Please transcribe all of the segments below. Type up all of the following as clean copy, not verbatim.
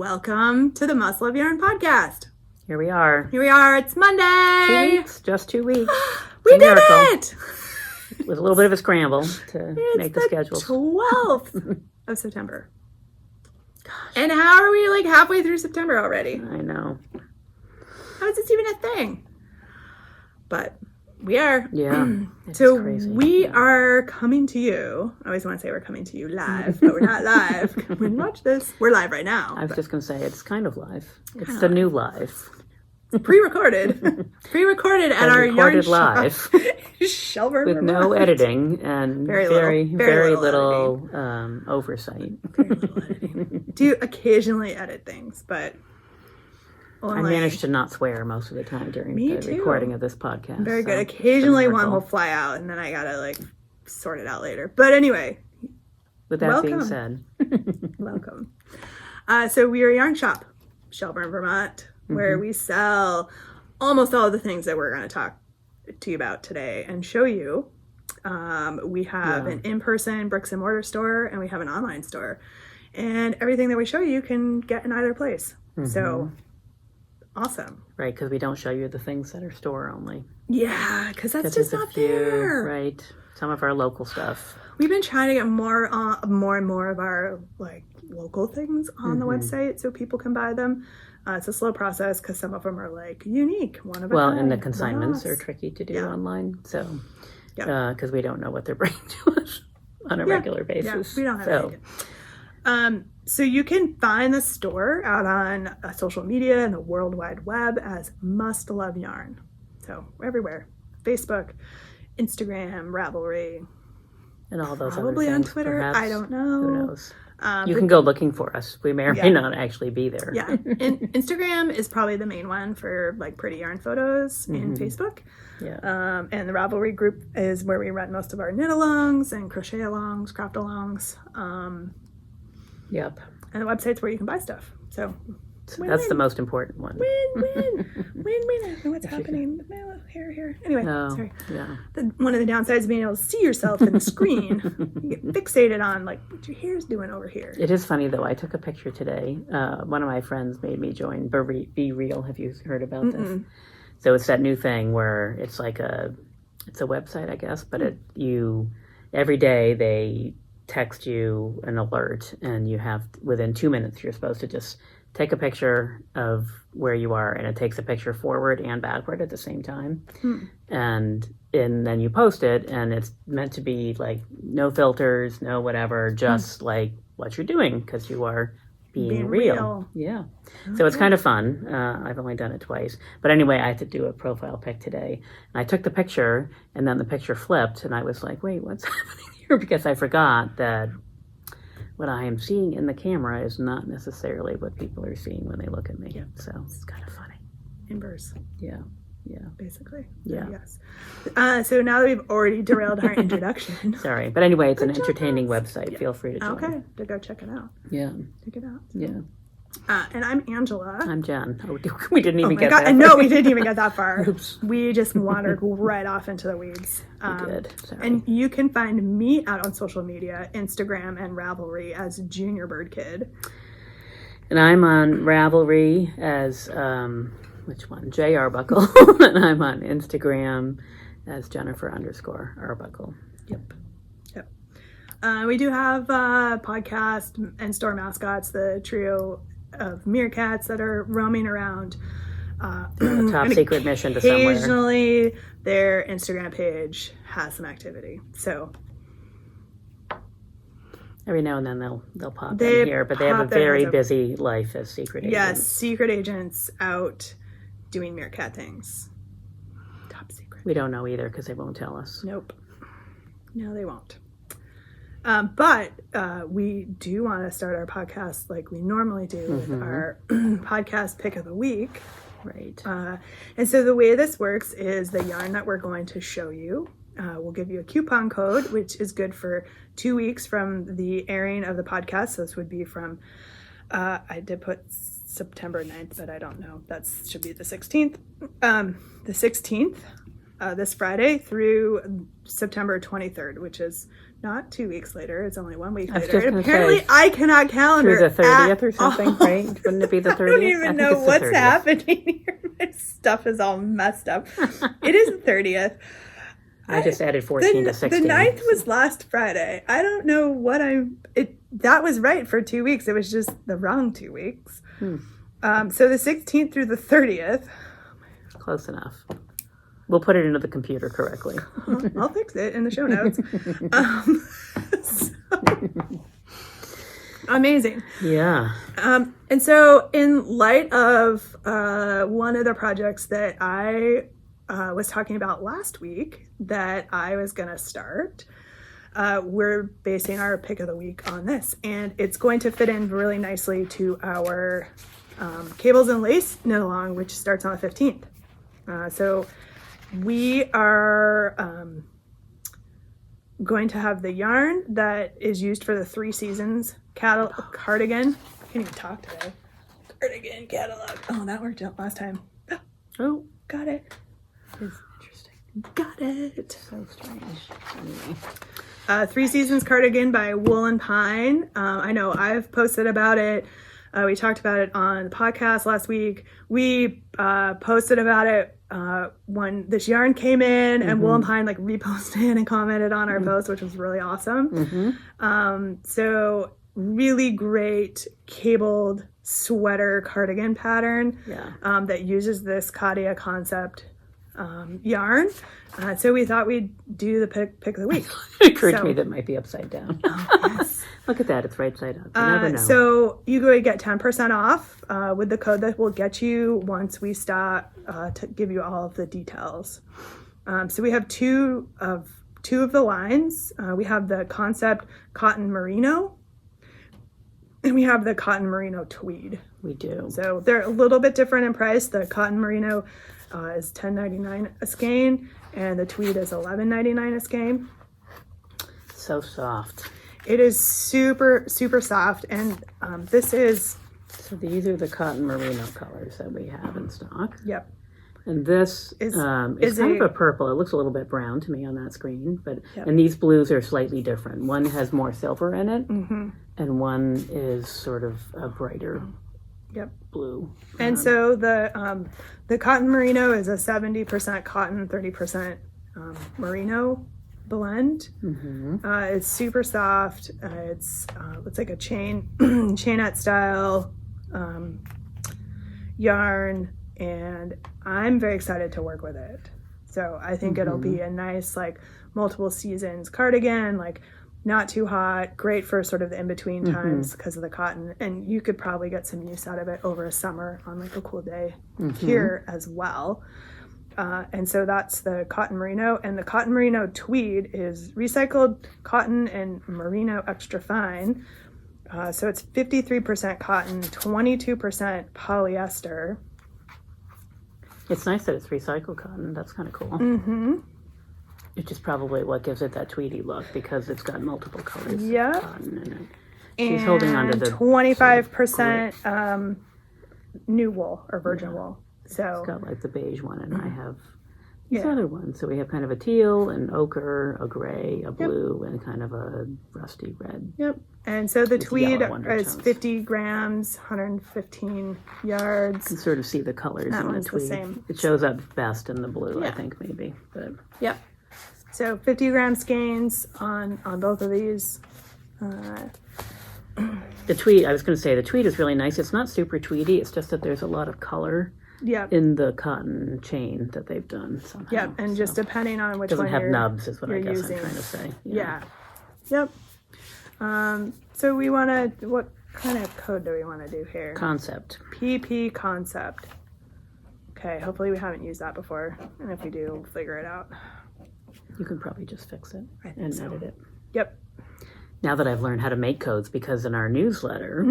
Welcome to the Muscle of Yarn podcast. Here we are. It's Monday. 2 weeks, just 2 weeks. We did it! It was a little bit of a scramble to make the schedules. 12th of September. Gosh. And how are we like halfway through September already? I know. How is this even a thing? But we are. Yeah. So we are coming to you. I always want to say we're coming to you live, but we're not live. When you watch this, we're live right now. I was just going to say, it's kind of live. It's the new live. Pre-recorded. Pre-recorded at our yarn shop. live. Shelburne, with Vermont. no editing and very little oversight. Very little editing. Do occasionally edit things, but only. I managed to not swear most of the time during the recording of this podcast. Very good. Occasionally one will fly out and then I gotta like sort it out later. But anyway. With that being said. Welcome. So we are a yarn shop, Shelburne, Vermont, where we sell almost all of the things that we're going to talk to you about today and show you. We have an in-person bricks and mortar store and we have an online store. And everything that we show you can get in either place. So awesome. Right, because we don't show you the things that are store only. Yeah, because that's just not there. Right. Some of our local stuff. We've been trying to get more and more of our like local things on the website so people can buy them. It's a slow process because some of them are like unique, one of a kind. And the consignments are tricky to do online. So, because we don't know what they're bringing to us on a regular basis. Yeah, we don't have any idea. So you can find the store out on social media and the World Wide Web as Must Love Yarn. So we're everywhere. Facebook, Instagram, Ravelry. And all those probably other things, on Twitter. Perhaps. I don't know. Who knows? You can go looking for us. We may or may not actually be there. Yeah. And Instagram is probably the main one for like pretty yarn photos in Facebook. Yeah. And the Ravelry group is where we run most of our knit alongs and crochet alongs, craft alongs. Yep. And the website's where you can buy stuff. So that's the most important one. Win. I don't know what's happening. Here. Anyway, sorry. Yeah. One of the downsides of being able to see yourself in the screen, you get fixated on like what your hair's doing over here. It is funny though. I took a picture today. One of my friends made me join Be Real. Have you heard about this? So it's that new thing where it's like it's a website, I guess, but every day they text you an alert and you have within 2 minutes you're supposed to just take a picture of where you are, and it takes a picture forward and backward at the same time. And then you post it, and it's meant to be like no filters, no whatever, just like what you're doing because you are being real. Yeah. Okay. So it's kind of fun. I've only done it twice. But anyway, I had to do a profile pic today. And I took the picture, and then the picture flipped, and I was like, wait, what's happening here? Because I forgot that what I am seeing in the camera is not necessarily what people are seeing when they look at me. Yep. So it's kind of funny. Inverse. Yeah. Basically. Yeah. Yes. So now that we've already derailed our introduction. Sorry. But anyway, it's an entertaining website. Yeah. Feel free to join. Okay. To go check it out. Yeah. Check it out. Yeah. And I'm Angela. I'm Jen. Oh, we didn't even get that far. No, we didn't even get that far. Oops. We just wandered right off into the weeds. We did. Sorry. And you can find me out on social media, Instagram and Ravelry as Junior Bird Kid. And I'm on Ravelry as, which one? J Arbuckle. And I'm on Instagram as Jennifer_Arbuckle. Yep. We do have podcast and store mascots, the trio of meerkats that are roaming around. Top secret mission to somewhere. Occasionally, their Instagram page has some activity. So every now and then they'll pop in here, but they have a very busy life as secret agents. Yes, secret agents out doing meerkat things. Top secret. We don't know either because they won't tell us. Nope. No, they won't. But we do want to start our podcast like we normally do with our podcast pick of the week. Right. And so the way this works is the yarn that we're going to show you. We'll give you a coupon code, which is good for 2 weeks from the airing of the podcast. So this would be from, I did put September 9th, but I don't know. That should be the 16th. The 16th, this Friday through September 23rd, which is not 2 weeks later. It's only 1 week I was later. just And gonna apparently, say, I cannot calendar. Through the 30th or at something, all. right? Wouldn't it be the 30th? I don't even think know it's the what's 30th. happening here. My stuff is all messed up. It is the 30th. I just added 14 to 16. The 9th was last Friday. I don't know what that was right for 2 weeks. It was just the wrong 2 weeks. So the 16th through the 30th. Close enough. We'll put it into the computer correctly. I'll fix it in the show notes. Amazing. Yeah. And so in light of one of the projects that I was talking about last week that I was going to start, we're basing our pick of the week on this. And it's going to fit in really nicely to our Cables and Lace knit along, which starts on the 15th. So we are going to have the yarn that is used for the 3 Seasons cardigan. I can't even talk today. Cardigan catalog. Oh, that worked out last time. Oh, Got it. it's interesting. Got it. So strange. Anyway. 3 Seasons cardigan by Wool and Pine. I know I've posted about it. We talked about it on the podcast last week. We posted about it when this yarn came in, and Wool and Pine like reposted and commented on our post, which was really awesome. So really great cabled sweater cardigan pattern that uses this Kadia concept yarn. So we thought we'd do the pick of the week. It occurred to me that it might be upside down. Yes. Look at that, it's right side up. You never know. So you go get 10% off with the code that will get you once we start to give you all of the details. So we have two of the lines. We have the concept cotton merino, and we have the cotton merino tweed. We do. So they're a little bit different in price. The cotton merino is $10.99 a skein, and the tweed is $11.99 a skein. So soft. It is super, super soft, and this is... So these are the cotton merino colors that we have in stock. Yep. And this is kind of a purple. It looks a little bit brown to me on that screen, but and these blues are slightly different. One has more silver in it, and one is sort of a brighter blue. And so the cotton merino is a 70% cotton, 30% merino blend. It's super soft. It's like a chainette style yarn, and I'm very excited to work with it. So I think it'll be a nice like multiple seasons cardigan, like not too hot, great for sort of the in-between times because of the cotton, and you could probably get some use out of it over a summer on like a cool day here as well. And so that's the cotton merino, and the cotton merino tweed is recycled cotton and merino extra fine. So it's 53% cotton, 22% polyester. It's nice that it's recycled cotton. That's kind of cool. Which is probably what gives it that tweedy look, because it's got multiple colors of cotton in it. She's holding onto the 25% new wool or virgin wool. So it's got like the beige one, and I have these other ones. So we have kind of a teal, an ochre, a gray, a blue, and kind of a rusty red. And so the tweed yellow is undertones. 50 grams, 115 yards. You can sort of see the colors That in the one's the tweed. same. It shows up best in the blue, I think, maybe. But So 50 gram skeins on both of these. the tweed, I was going to say, the tweed is really nice. It's not super tweedy. It's just that there's a lot of color in the cotton chain that they've done somehow. And just depending on which doesn't one have you're nubs is what I guess using. I'm trying to say. So we want to, what kind of code do we want to do here? Concept. PP concept. Okay, hopefully we haven't used that before, and if we do, we'll figure it out. You can probably just fix it and edit it. Now that I've learned how to make codes, because in our newsletter,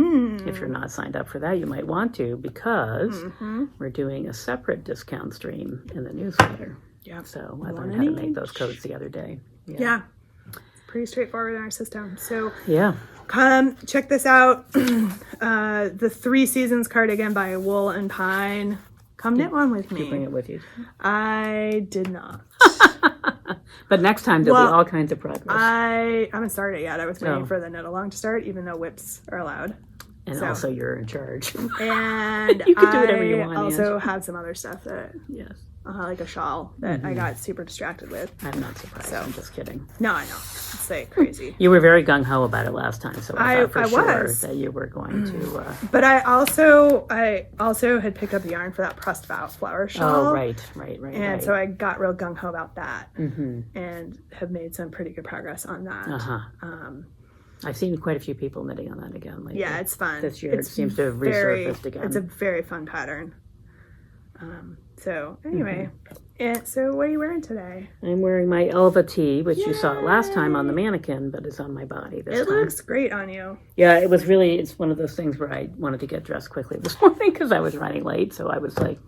if you're not signed up for that, you might want to, because we're doing a separate discount stream in the newsletter. So I learned how to make those codes the other day. Pretty straightforward in our system. So come check this out. The 3 Seasons cardigan by Wool and Pine. Come knit one with me. Did you bring it with you? I did not. But next time there'll be all kinds of progress. I haven't started yet. I was waiting for the knit along to start, even though whips are allowed. And also you're in charge. And you can do whatever you want. I also have some other stuff that, yes, like a shawl that I got super distracted with. I'm not surprised. I'm just kidding. No, I know. It's like crazy. You were very gung-ho about it last time, so I thought for sure was. that you were going to... But I also had picked up yarn for that pressed flower shawl. Oh, right. And so I got real gung-ho about that and have made some pretty good progress on that. I've seen quite a few people knitting on that again lately. Yeah, it's fun. This year it seems to have resurfaced again. It's a very fun pattern. So anyway, and so what are you wearing today? I'm wearing my Elva tee, which you saw last time on the mannequin, but it's on my body this time. It looks great on you. Yeah, it's one of those things where I wanted to get dressed quickly this morning because I was running late. So I was like,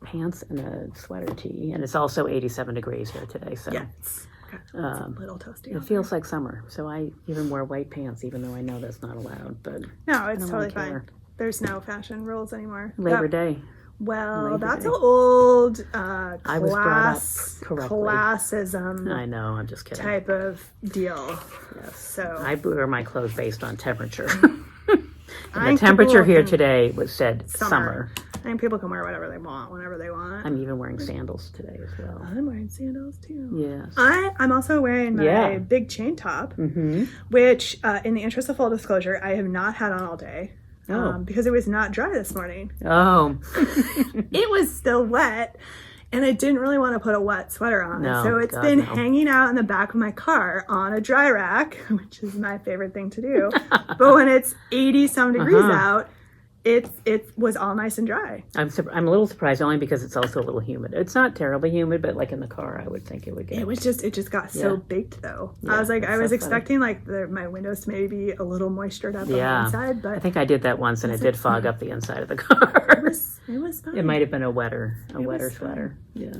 pants and a sweater tee. And it's also 87 degrees here today. So it's a little toasty. It feels like summer. So I even wear white pants, even though I know that's not allowed. But no, it's totally fine. There's no fashion rules anymore. Labor Day. Well, that's an old I was brought up correctly. Classism. I know, I'm just kidding. Type of deal. Yes. So I wear my clothes based on temperature. And the temperature here today was said summer. I think people can wear whatever they want, whenever they want. I'm even wearing sandals today as well. I'm wearing sandals too. Yes. I'm also wearing my big chain top, which, in the interest of full disclosure, I have not had on all day. Because it was not dry this morning. Oh. It was still wet, and I didn't really want to put a wet sweater on. No, so it's been hanging out in the back of my car on a dry rack, which is my favorite thing to do. But when it's 80-some degrees out, it was all nice and dry. I'm a little surprised only because it's also a little humid. It's not terribly humid, but like in the car, I would think it would get. It just got so baked though. Yeah, I was expecting like my windows to maybe be a little moistured up on the inside, but I think I did that once and it did fog up the inside of the car. It was fine. It might have been a wetter sweater. Yeah.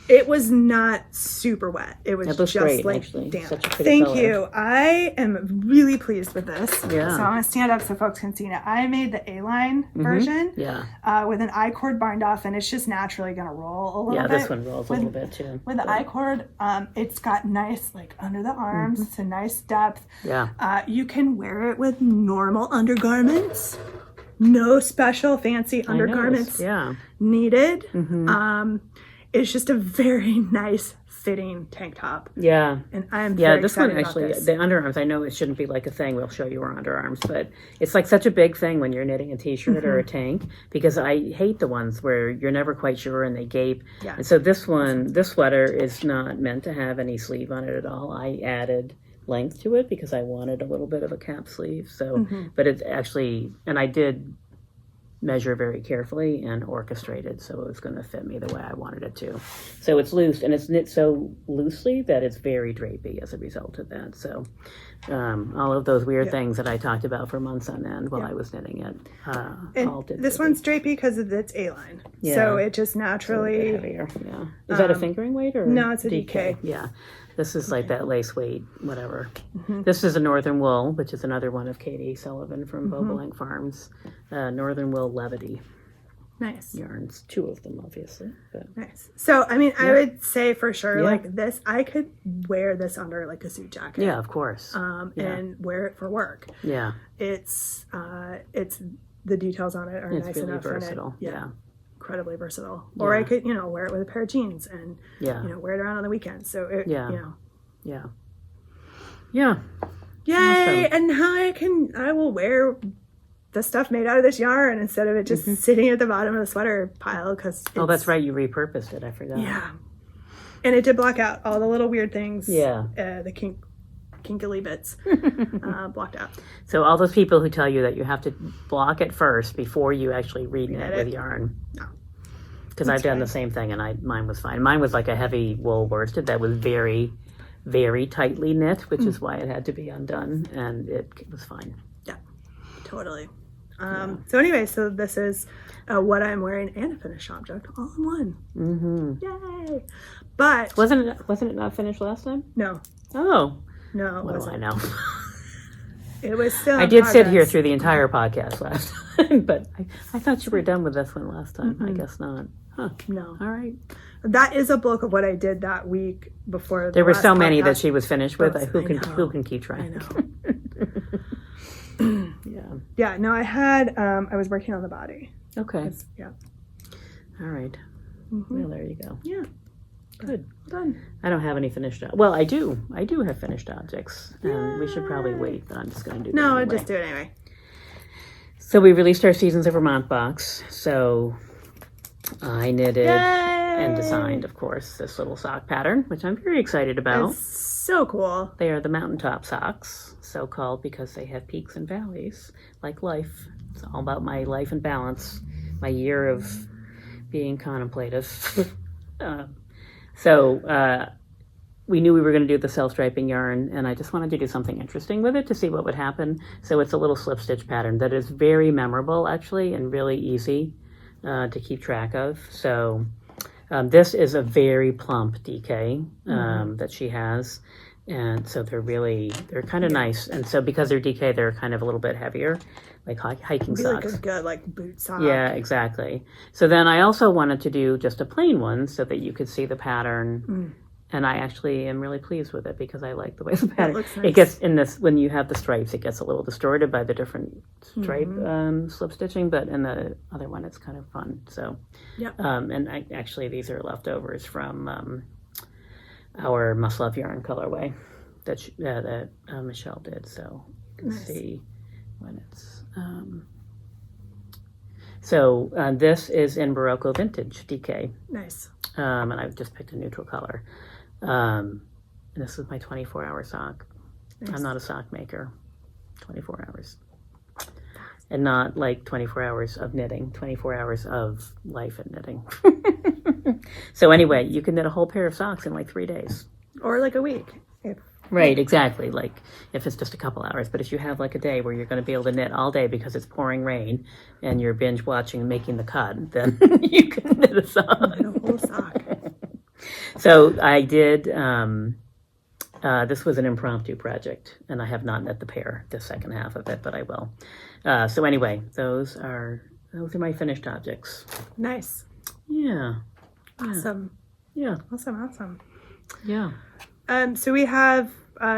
It was not super wet. It was just great, like actually. damp. Thank color. You. I am really pleased with this. Yeah. So I'm going to stand up so folks can see it. I made the A-line version with an I-cord bind off, and it's just naturally going to roll a little bit. Yeah, this one rolls a little bit too. With the I-cord, it's got nice, like under the arms. It's a nice depth. Yeah. You can wear it with normal undergarments. No special fancy undergarments needed. It's just a very nice fitting tank top. Yeah. And I'm very excited this one actually, about the underarms, I know it shouldn't be like a thing. We'll show you our underarms, but it's like such a big thing when you're knitting a t-shirt or a tank, because I hate the ones where you're never quite sure and they gape. Yeah. And so this sweater is not meant to have any sleeve on it at all. I added length to it because I wanted a little bit of a cap sleeve. So, but it's actually, and I did measure very carefully and orchestrated so it was going to fit me the way I wanted it to. So it's loose, and it's knit so loosely that it's very drapey as a result of that. So all of those weird things that I talked about for months on end while I was knitting it. All did this one's drapey because of its A-line. Yeah. So it just naturally... heavier, yeah. Is that a fingering weight or no, it's a DK. Yeah. This is like that lace weight, whatever. This is a Northern Wool, which is another one of Katie Sullivan from Bobolink Farms. Northern Wool Levity. Nice. Yarns, 2 of them, obviously. But. Nice. So, I mean, I would say for sure, like this, I could wear this under like a suit jacket. Yeah, of course. And wear it for work. Yeah. It's the details on it are nice really enough. Versatile. Yeah. Incredibly versatile. Or I could, wear it with a pair of jeans and, wear it around on the weekends. So, Yeah. Yay! Awesome. And now I will wear the stuff made out of this yarn instead of it just sitting at the bottom of the sweater pile. That's right. You repurposed it. I forgot. Yeah. And it did block out all the little weird things. Yeah. The kinkily bits blocked out. So all those people who tell you that you have to block it first before you actually re-knit with yarn. No. Because I've done the same thing and mine was fine. Mine was like a heavy wool worsted that was very, very tightly knit, which is why it had to be undone, and it was fine. Yeah, totally. So anyway, so this is what I'm wearing and a finished object all in one. Yay! But wasn't it not finished last time? No. Oh. No, it what wasn't. do I know? It was still. I did sit here through the entire podcast last time, but I thought you were done with this one last time. I guess not. Huh. No. All right. That is a bulk of what I did that week before. There were last so many podcast. that she was finished with. Books, Who I can keep I trying? know. Yeah. Yeah, no, I had, I was working on the body. Okay. Yeah. All right. Mm-hmm. Well, there you go. Yeah. Good. Done. I don't have any finished. Well, I do. I do have finished objects. We should probably wait, but I'm just going to do. No, them anyway. just do it anyway. So we released our Seasons of Vermont box. So I knitted Yay! and designed, of course, this little sock pattern, which I'm very excited about. It's so cool. They are the mountaintop socks, so called because they have peaks and valleys, like life. It's all about my life and balance, my year of being contemplative. We knew we were going to do the self-striping yarn, and I just wanted to do something interesting with it to see what would happen. So it's a little slip stitch pattern that is very memorable, actually, and really easy to keep track of. So this is a very plump DK that she has. And so they're kind of nice. And so because they're DK, they're kind of a little bit heavier, like hiking Really socks. good, like boot sock. Yeah, exactly. So then I also wanted to do just a plain one so that you could see the pattern. And I actually am really pleased with it because I like the way the pattern. Looks nice. It gets in this, when you have the stripes, it gets a little distorted by the different stripe slip stitching, but in the other one, it's kind of fun. So, Yep. And actually, these are leftovers from our Must Love Yarn colorway that Michelle did. So you can see when it's. This is in Barocco Vintage DK. Nice. And I've just picked a neutral color. And this is my 24-hour sock. Nice. I'm not a sock maker. 24 hours. And not like 24 hours of knitting, 24 hours of life and knitting. So anyway, you can knit a whole pair of socks in like 3 days. Or like a week. Right, exactly. Like if it's just a couple hours. But if you have like a day where you're going to be able to knit all day because it's pouring rain and you're binge watching and making the cut, then you can knit a sock. Knit a whole sock. So I did, this was an impromptu project, and I have not knit the pair, the second half of it, but I will. So anyway, those are my finished objects. Nice. Yeah. Awesome. Yeah. Awesome. Yeah. So we have,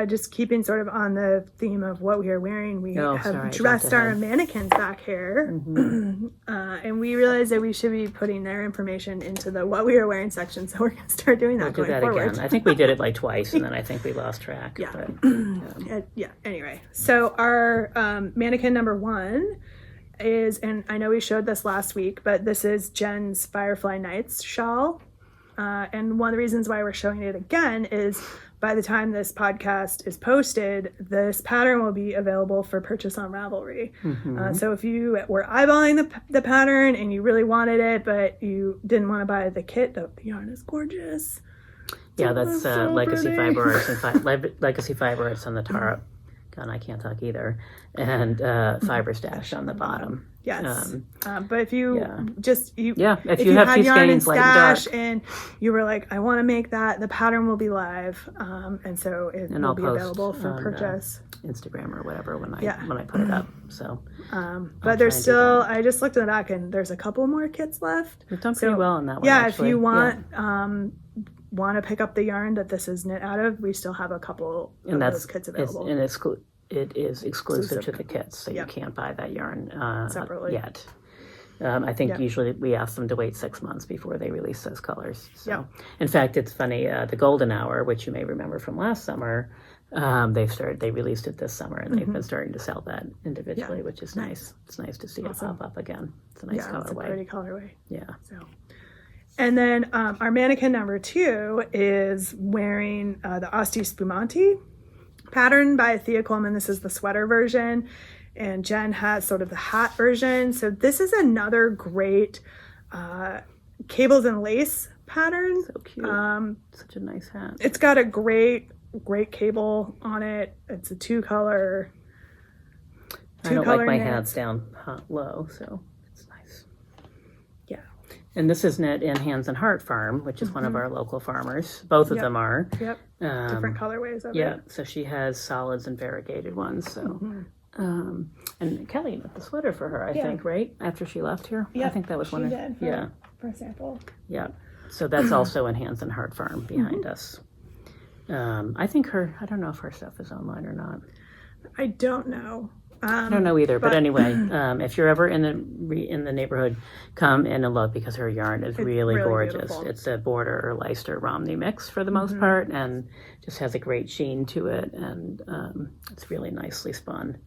just keeping sort of on the theme of what we are wearing, we have dressed our mannequins back here. Mm-hmm. And we realized that we should be putting their information into the what we are wearing section. So we're going to start doing that going forward. Again. I think we did it like twice, and then I think we lost track. Yeah. But, Anyway, so our mannequin number 1 is, and I know we showed this last week, but this is Jen's Firefly Nights shawl. And one of the reasons why we're showing it again is by the time this podcast is posted, this pattern will be available for purchase on Ravelry. Mm-hmm. So if you were eyeballing the pattern and you really wanted it, but you didn't want to buy the kit, the yarn is gorgeous. Yeah, that's so Legacy pretty. Fiber Arts and Legacy Fiber Arts on the top. God, I can't talk either. And Fiber Stash on the bottom. Yes. But if you if you have had two yarn in skeins, light and dark, stash and you were like, I want to make that, the pattern will be live. And so it will be available for purchase. Instagram or whatever when I put it up. So, but there's still, I just looked at the back and there's a couple more kits left. We've done pretty well on that one. Yeah, actually. if you want to pick up the yarn that this is knit out of, we still have a couple of those kits available. It is exclusive to the kits, so you can't buy that yarn separately yet. I think usually we ask them to wait 6 months before they release those colors. So, in fact, it's funny. The Golden Hour, which you may remember from last summer, they released it this summer, and they've been starting to sell that individually, which is nice. It's nice to see it pop up again. It's a nice colorway. It's a pretty colorway. Yeah. So. And then our mannequin number 2 is wearing the Asti Spumanti pattern by Thea Coleman. This is the sweater version, and Jen has sort of the hat version. So this is another great cables and lace pattern. So cute. Such a nice hat. It's got a great cable on it. It's a 2-color. I don't like my hats down low, so it's nice. Yeah. And this is knit in Hands and Heart Farm, which is one of our local farmers. Both of them are. Yep. Different colorways of it. Yeah, so she has solids and variegated ones. So And Kelly knit the sweater for her, I Yeah. think, right? After she left here? I think that was she one of did for, yeah. for a sample. Yeah. So that's also in Hands and Heart Farm behind us. I think I don't know if her stuff is online or not. I don't know. I don't know either, but anyway, if you're ever in the neighborhood, come in and look because her yarn is really gorgeous. Beautiful. It's a border or Leicester Romney mix for the most part, and just has a great sheen to it, and it's really nicely spun.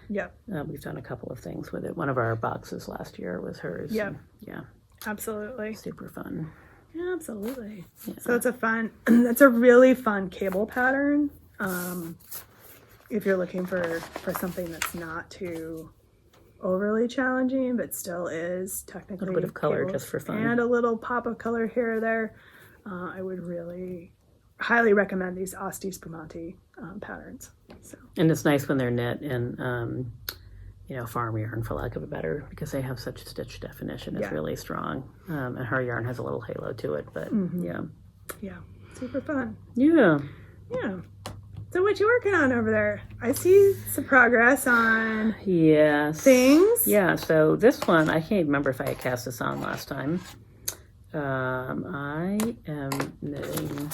Yep. We've done a couple of things with it. One of our boxes last year was hers. Yep. Yeah. Absolutely. Super fun. Yeah, absolutely. Yeah. So that's a really fun cable pattern. If you're looking for something that's not too overly challenging, but still is technically A little bit of color cable just for fun. and a little pop of color here or there, I would really highly recommend these Asti Spumanti patterns. So. And it's nice when they're knit in, farm yarn, for lack of a better, because they have such stitch definition. It's really strong. And her yarn has a little halo to it, but yeah. Yeah, super fun. Yeah. Yeah. So what you working on over there? I see some progress on things. Yeah, so this one, I can't remember if I had cast this on last time. I am knitting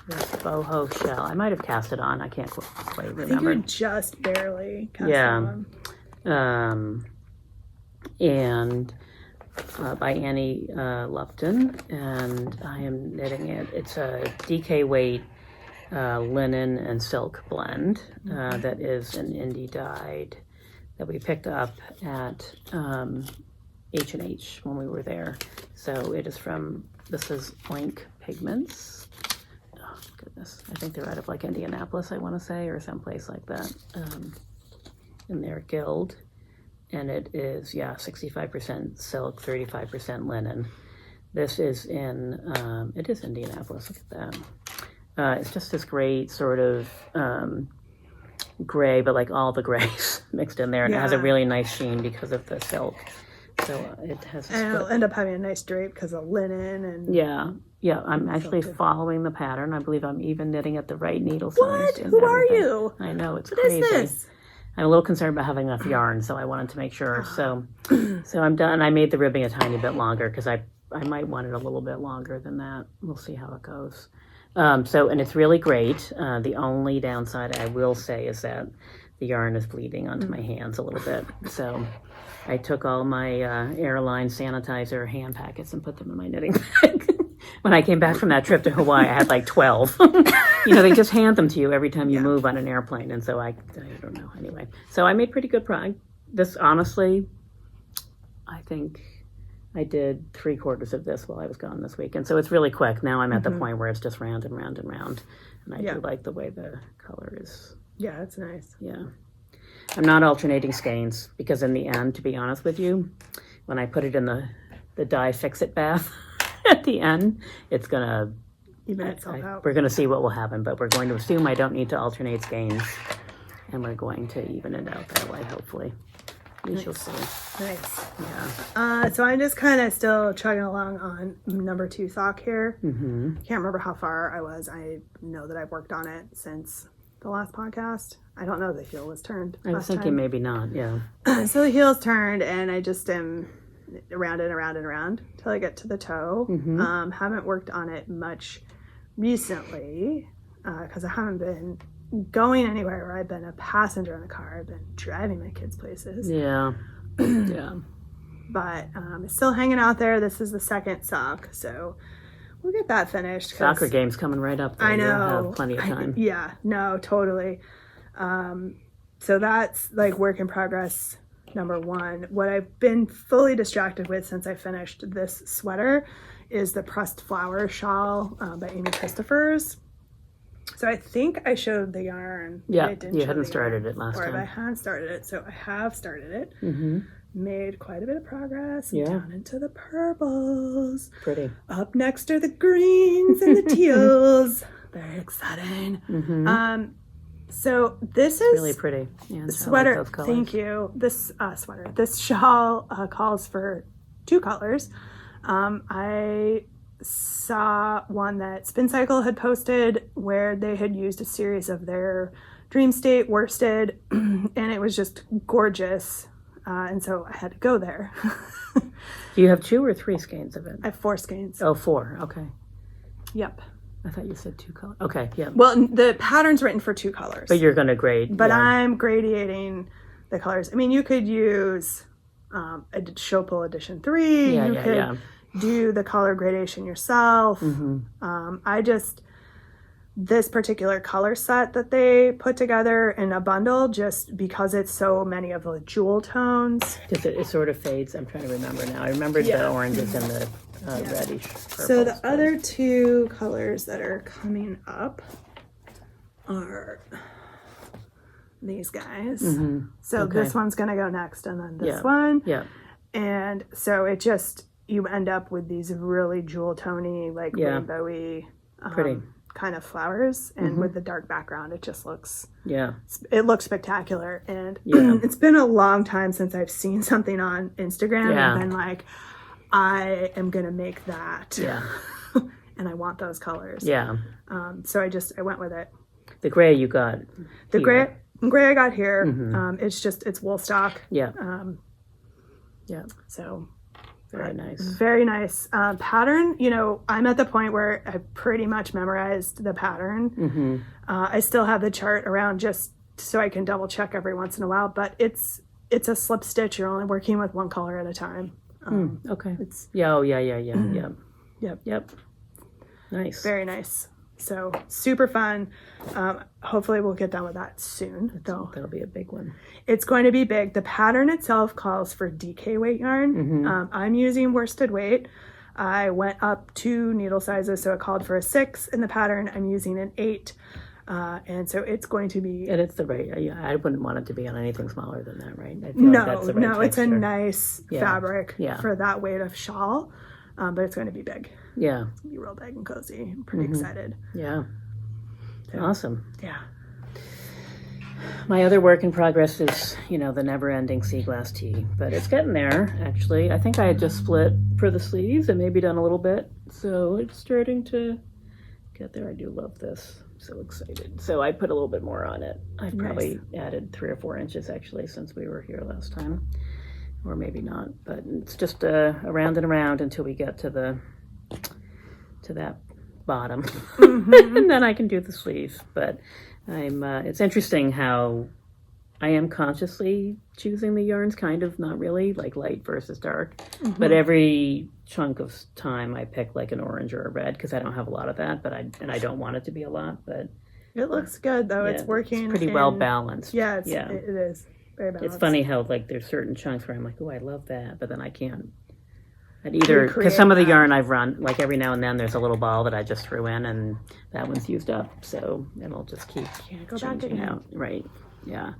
this boho shell. I might have cast it on. I can't quite remember. I think you're just barely cast on. And by Annie Lupton, and I am knitting it. It's a DK weight linen and silk blend that is an indie dyed that we picked up at H&H when we were there. So it is this is Oink Pigments. Oh goodness, I think they're out of like Indianapolis, I want to say, or someplace like that, in their guild. And it is 65% silk, 35% linen. This is it is Indianapolis. Look at that. It's just this great sort of gray, but like all the grays mixed in there, and it has a really nice sheen because of the silk. So it has. And it'll end up having a nice drape because of linen and. Yeah. I'm actually following the pattern. I believe I'm even knitting at the right needle size. What? Who are you? I know, it's what crazy. What is this? I'm a little concerned about having enough yarn, so I wanted to make sure. So I'm done. I made the ribbing a tiny bit longer because I might want it a little bit longer than that. We'll see how it goes. And it's really great. The only downside I will say is that the yarn is bleeding onto my hands a little bit. So I took all my airline sanitizer hand packets and put them in my knitting bag. When I came back from that trip to Hawaii, I had like 12. They just hand them to you every time you move on an airplane. And so I don't know. Anyway, so I made pretty good progress. This, honestly, I think I did 3/4 of this while I was gone this week. And so it's really quick. Now I'm at the point where it's just round and round and round. And I do like the way the color is. Yeah, it's nice. Yeah. I'm not alternating skeins because in the end, to be honest with you, when I put it in the dye fix-it bath at the end, it's going to even itself out. We're going to see what will happen, but we're going to assume I don't need to alternate skeins, and we're going to even it out that way, hopefully. We shall see. Nice. Yeah. So I'm just kind of still chugging along on number 2 sock here. Can't remember how far I was. I know that I've worked on it since the last podcast. I don't know the heel was turned. I was thinking maybe not, yeah. So the heel's turned, and I just am around and around and around till I get to the toe. Haven't worked on it much recently because I haven't been going anywhere where I've been a passenger in the car. I've been driving my kids places. Yeah. Yeah. But it's still hanging out there. This is the second sock, so we'll get that finished. Soccer game's coming right up there. I know. You'll have plenty of time. No, totally. So that's like work in progress number 1. What I've been fully distracted with since I finished this sweater is the pressed flower shawl by Amy Christophers. So I think I showed the yarn. Yeah, I didn't you show hadn't the started yarn, it last or time. I had started it, so I have started it. Made quite a bit of progress. Down into the purples. Pretty. Up next are the greens and the teals. Very exciting. So this is really pretty. Yeah, sweater. Like those colors. Thank you. This sweater. This shawl calls for 2 colors. I saw one that Spin Cycle had posted where they had used a series of their Dream State worsted, and it was just gorgeous. And so I had to go there. Do you have 2 or 3 skeins of it? I have 4 skeins. Oh, 4. Okay. Yep. I thought you said 2 colors. Okay, yeah. Well, the pattern's written for 2 colors. But you're going to grade. But yeah. I'm gradiating the colors. I mean, you could use a Showpull Edition 3. Yeah, you yeah, could yeah. do the color gradation yourself. This particular color set that they put together in a bundle, just because it's so many of the jewel tones. Just it sort of fades. I'm trying to remember now. I remembered the oranges and the reddish purples. So the other 2 colors that are coming up are these guys. So this one's going to go next, and then this one. Yeah. And so it just, you end up with these really jewel tony, like rainbowy pretty kind of flowers, and with the dark background, it just looks, it looks spectacular. And it's been a long time since I've seen something on Instagram and been like, I am gonna make that. And I want those colors. So I went with it. The gray you got. The gray I got here. It's wool stock. So very nice. Very nice. Pattern, I'm at the point where I've pretty much memorized the pattern. I still have the chart around just so I can double check every once in a while, but it's a slip stitch. You're only working with 1 color at a time. Okay. It's Yep. Nice. very nice. So super fun. Hopefully we'll get done with that soon, though. That'll be a big one. It's going to be big. The pattern itself calls for DK weight yarn. I'm using worsted weight. I went up 2 needle sizes, so it called for a 6 in the pattern. I'm using an 8. And so it's going to be... And it's the right... I wouldn't want it to be on anything smaller than that, right? I feel like that's the right it's a texture. nice fabric for that weight of shawl. But it's going to be big. Yeah. It's going to be real big and cozy. I'm pretty excited. Yeah. So, awesome. Yeah. My other work in progress is, the never-ending sea glass tee. But it's getting there, actually. I think I had just split for the sleeves and maybe done a little bit. So it's starting to get there. I do love this. I'm so excited. So I put a little bit more on it. I've probably added 3 or 4 inches, actually, since we were here last time. Or maybe not, but it's just around and around until we get to that bottom, and then I can do the sleeves. But it's interesting how I am consciously choosing the yarns, kind of, not really, like light versus dark. But every chunk of time I pick like an orange or a red because I don't have a lot of that, I don't want it to be a lot, but it looks good though. It's working. It's pretty well balanced. Yeah, it is. Very balanced. It's funny how there's certain chunks where I'm like, oh, I love that, but then I can't. I'd either because some of the yarn I've run, like every now and then, there's a little ball that I just threw in, and that one's used up, so it'll just keep changing out, right? Yeah,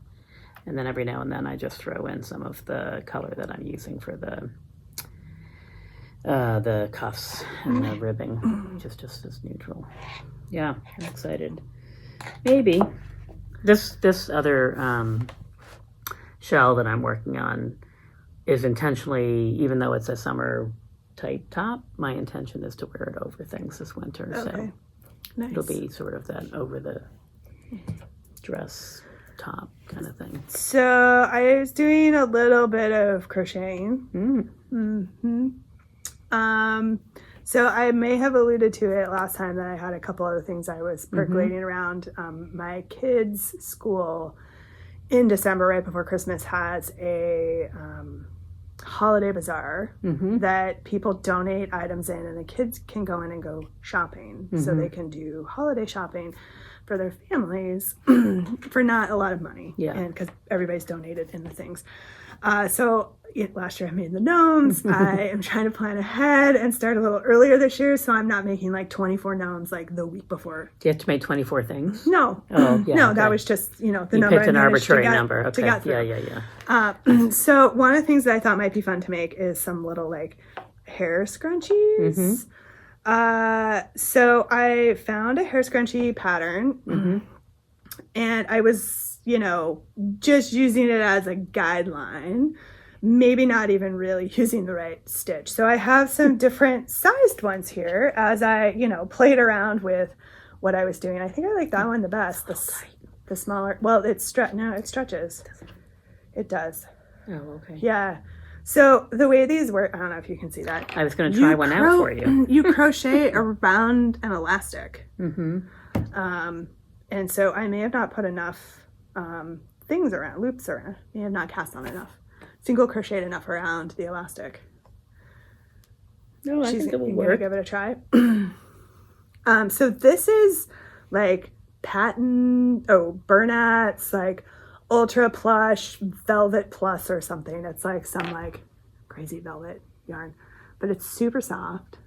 and then every now and then I just throw in some of the color that I'm using for the cuffs and the ribbing, which is just as neutral. Yeah, I'm excited. Maybe this other. Shell that I'm working on is intentionally, even though it's a summer type top, my intention is to wear it over things this winter. So it'll be sort of that over the dress top kind of thing. So I was doing a little bit of crocheting. So I may have alluded to it last time that I had a couple other things I was percolating around. My kids' school in December, right before Christmas, has a holiday bazaar that people donate items in, and the kids can go in and go shopping. So they can do holiday shopping for their families for not a lot of money. And because everybody's donated in the things. So last year I made the gnomes. I am trying to plan ahead and start a little earlier this year, so I'm not making like 24 gnomes like the week before. Do you have to make 24 things? No. Oh, yeah. No, okay. that was just, the you number. Picked an arbitrary number. Okay. Yeah. So one of the things that I thought might be fun to make is some little like hair scrunchies. So I found a hair scrunchie pattern and I was, just using it as a guideline, maybe not even really using the right stitch. So I have some different sized ones here as I, played around with what I was doing. I think I like that one the best. the smaller, well, it stretches. It does. Oh, okay. Yeah. So the way these work, I don't know if you can see that. I was going to try one out for you. You crochet around an elastic. Mm-hmm. And so I may have not put enough loops around. May have not cast on enough. Single crocheted enough around the elastic. No, I think it will work. Give it a try. So this is like Bernat's like Ultra Plush Velvet Plus or something. It's like some like crazy velvet yarn, but it's super soft.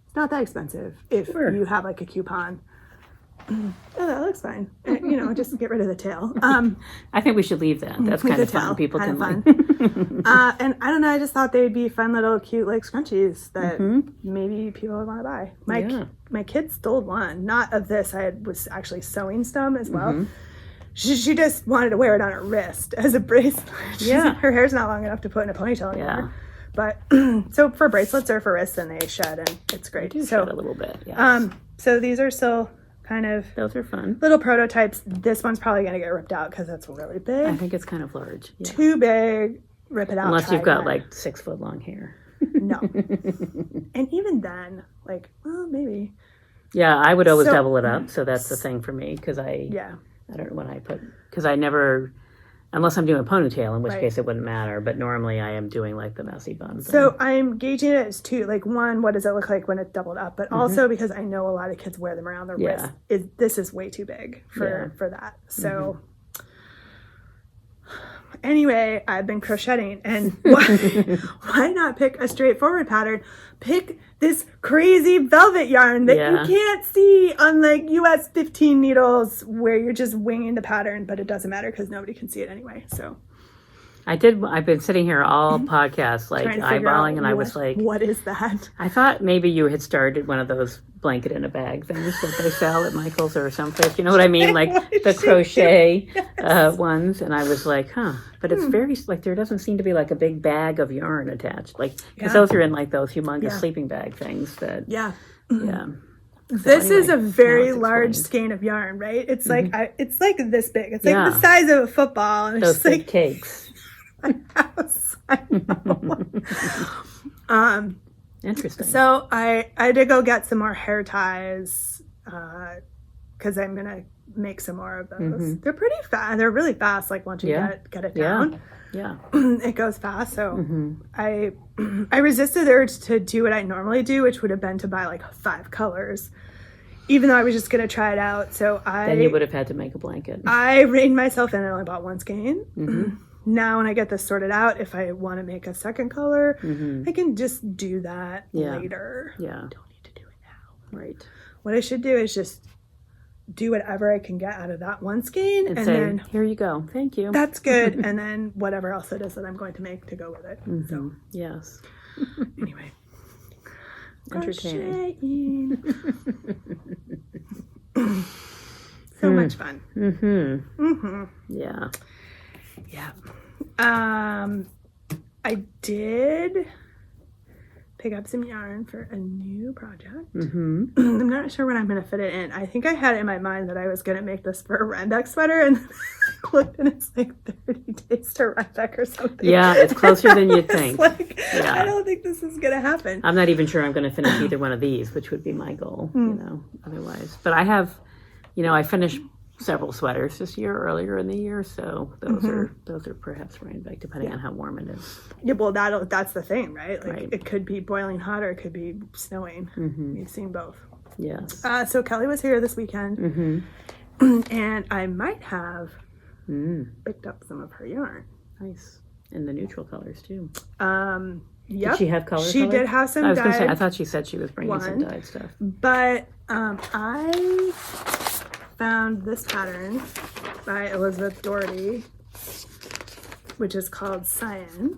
It's not that expensive if you have like a coupon. Oh, that looks fine. Just get rid of the tail. I think we should leave that. That's kind of fun. People can fun. like. And I don't know. I just thought they'd be fun little cute like scrunchies that maybe people would want to buy. My kid stole one, not of this. I was actually sewing some as well. She just wanted to wear it on her wrist as a bracelet. Her hair's not long enough to put in a ponytail anymore. But so for bracelets or for wrists, and they shed, and it's great. They do shed a little bit. Yes. So these are still kind of those are fun little prototypes. This one's probably going to get ripped out because it's really big. I think it's kind of large. Yeah. Too big. Rip it out. Unless you've got like 6 foot long hair. No. And even then, like, well, maybe. Yeah, I would always double it up. So that's the thing for me because I don't know when I put because I never. Unless I'm doing a ponytail, in which case it wouldn't matter. But normally I am doing like the messy buns. So I'm gauging it as two. Like one, what does it look like when it's doubled up? But also because I know a lot of kids wear them around their wrist. This is way too big for that. So anyway, I've been crocheting. And why not pick a straightforward pattern? Pick this crazy velvet yarn that you can't see on like US 15 needles where you're just winging the pattern, but it doesn't matter because nobody can see it anyway. So I've been sitting here all podcast like eyeballing and I was like, what is that? I thought maybe you had started one of those blanket in a bag things that they sell at Michael's or someplace. You know what I mean? Like the crochet ones. And I was like, but it's very like there doesn't seem to be like a big bag of yarn attached. Like because those are in like those humongous sleeping bag things that This is a very large skein of yarn, right? It's like it's like this big. It's like the size of a football, and it's those just big like cakes. My house. I know. Interesting. So I did go get some more hair ties because I'm gonna make some more of those. They're pretty fast. They're really fast. Like once you get it down, it goes fast. So I resisted the urge to do what I normally do, which would have been to buy like 5 colors, even though I was just gonna try it out. So then you would have had to make a blanket. I reined myself in and only bought one skein. Now when I get this sorted out, if I want to make a second color, I can just do that later. Yeah. Don't need to do it now. Right. What I should do is just do whatever I can get out of that one skein and say, then here you go. Thank you. That's good. And then whatever else it is that I'm going to make to go with it. So yes. Anyway. Entertaining. So much fun. Yeah. Yeah. I did pick up some yarn for a new project. I'm not sure when I'm going to fit it in. I think I had it in my mind that I was going to make this for a Rhinebeck sweater, and then I looked and it's like 30 days to Rhinebeck or something. Yeah, it's closer than you'd think. Like, I don't think this is going to happen. I'm not even sure I'm going to finish either one of these, which would be my goal, otherwise. But I have, I finished several sweaters this year, earlier in the year, so those are perhaps Rhinebeck, depending on how warm it is. Yeah, well, that's the thing, right? Like it could be boiling hot or it could be snowing. We've seen both. Yes. So Kelly was here this weekend, and I might have picked up some of her yarn. Nice, and the neutral colors too. Yep. Did she have color? She did have some. I was going to say, I thought she said she was bringing some dyed stuff, but I found this pattern by Elizabeth Doherty, which is called Cyan.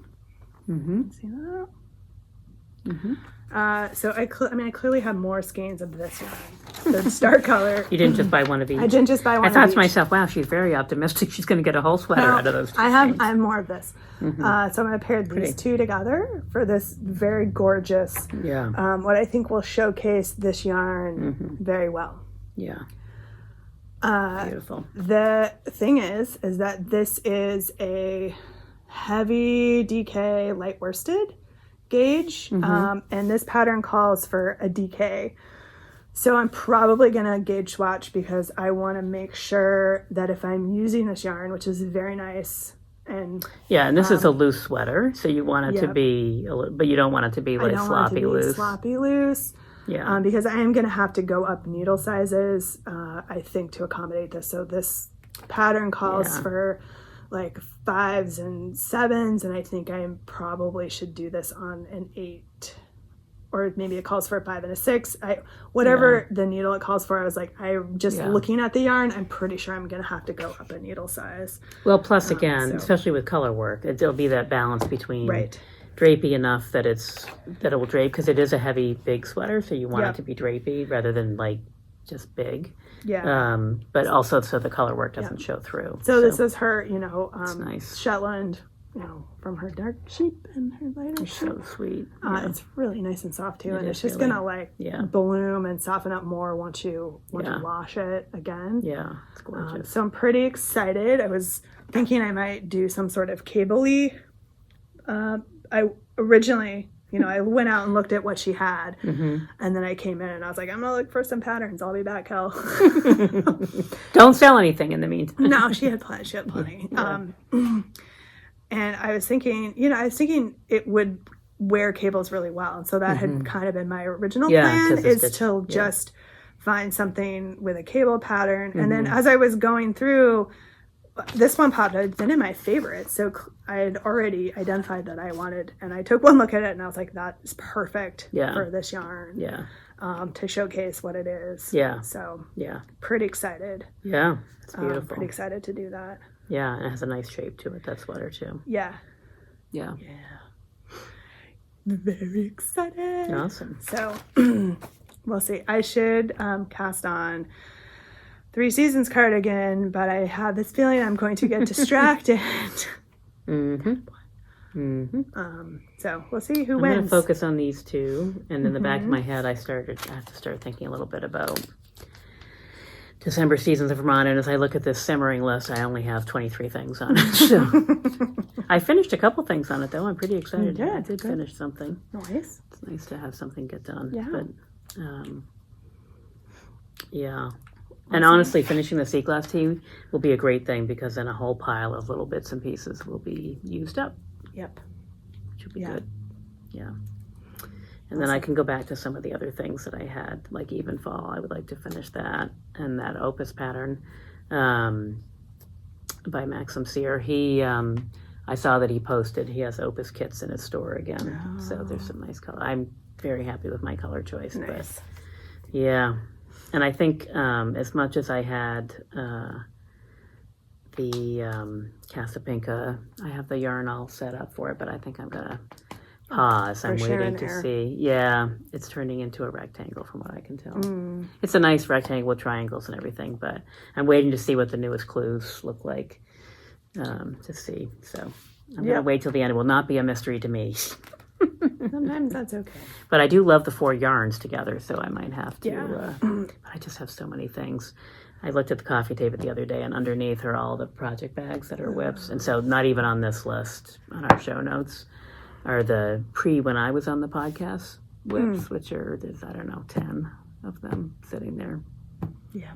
See that? So I clearly have more skeins of this yarn. The star color. You didn't just buy one of each. I didn't just buy one. I thought to myself, wow, she's very optimistic. She's going to get a whole sweater out of those two skeins. I have more of this. So I'm going to pair these two together for this very gorgeous. What I think will showcase this yarn very well. Yeah. Beautiful. The thing is that this is a heavy DK light worsted gauge, and this pattern calls for a DK. So I'm probably going to gauge swatch because I want to make sure that if I'm using this yarn, which is very nice, and this is a loose sweater, so you want it to be, but you don't want it to be like sloppy loose. Sloppy loose. Yeah. Because I am going to have to go up needle sizes, I think, to accommodate this. So this pattern calls for like 5s and 7s, and I think I probably should do this on an 8. Or maybe it calls for a 5 and a 6. Whatever the needle it calls for, I was like, looking at the yarn, I'm pretty sure I'm going to have to go up a needle size. Well, plus again, especially with color work, it'll be that balance between drapey enough that it will drape, because it is a heavy, big sweater, so you want it to be drapey rather than like just big. Yeah. But also so the color work doesn't show through. So this is her, nice. Shetland. From her dark sheep and her lighter sheep. So sweet. It's really nice and soft too, and it's just gonna bloom and soften up more once you wash it again. Yeah, it's gorgeous. So I'm pretty excited. I was thinking I might do some sort of cable-y. I originally, I went out and looked at what she had, and then I came in and I was like, I'm gonna look for some patterns. I'll be back, Kel. Don't sell anything in the meantime. No, she had plenty. Yeah. And I was thinking it would wear cables really well. And so that had kind of been my original plan, is to just find something with a cable pattern. And then as I was going through, this one popped. It had been in my favorites. So I had already identified that I wanted, and I took one look at it and I was like, that is perfect for this yarn. Yeah. To showcase what it is. Yeah. So pretty excited. Yeah. It's beautiful. Pretty excited to do that. Yeah, and it has a nice shape to it, that sweater, too. Yeah. Yeah. Yeah. Very excited. Awesome. So, we'll see. I should cast on 3 Seasons cardigan, but I have this feeling I'm going to get distracted. So, we'll see who wins. I'm going to focus on these two, and in the back of my head, I have to start thinking a little bit about December Seasons of Vermont, and as I look at this simmering list, I only have 23 things on it. So I finished a couple things on it, though. I'm pretty excited. I did finish something. Nice. It's nice to have something get done. Yeah. But, and honestly, finishing the sea glass tee will be a great thing, because then a whole pile of little bits and pieces will be used up. Yep. Which will be good. Yeah. And then I can go back to some of the other things that I had, like Even Fall. I would like to finish that, and that Opus pattern by Maxim Sear. I saw that he posted, he has Opus kits in his store again. Oh. So there's some nice color. I'm very happy with my color choice. Nice. But yeah. And I think as much as I had the Casapinka, I have the yarn all set up for it, but I think I'm going to pause. I'm waiting to see. Yeah, it's turning into a rectangle from what I can tell. It's a nice rectangle with triangles and everything, but I'm waiting to see what the newest clues look like to see. So I'm going to wait till the end. It will not be a mystery to me. Sometimes that's okay. But I do love the 4 yarns together, so I might have to. I just have so many things. I looked at the coffee table the other day, and underneath are all the project bags that are whips. And so not even on this list, on our show notes, are the when I was on the podcast whips, which are, there's, 10 of them sitting there. Yeah.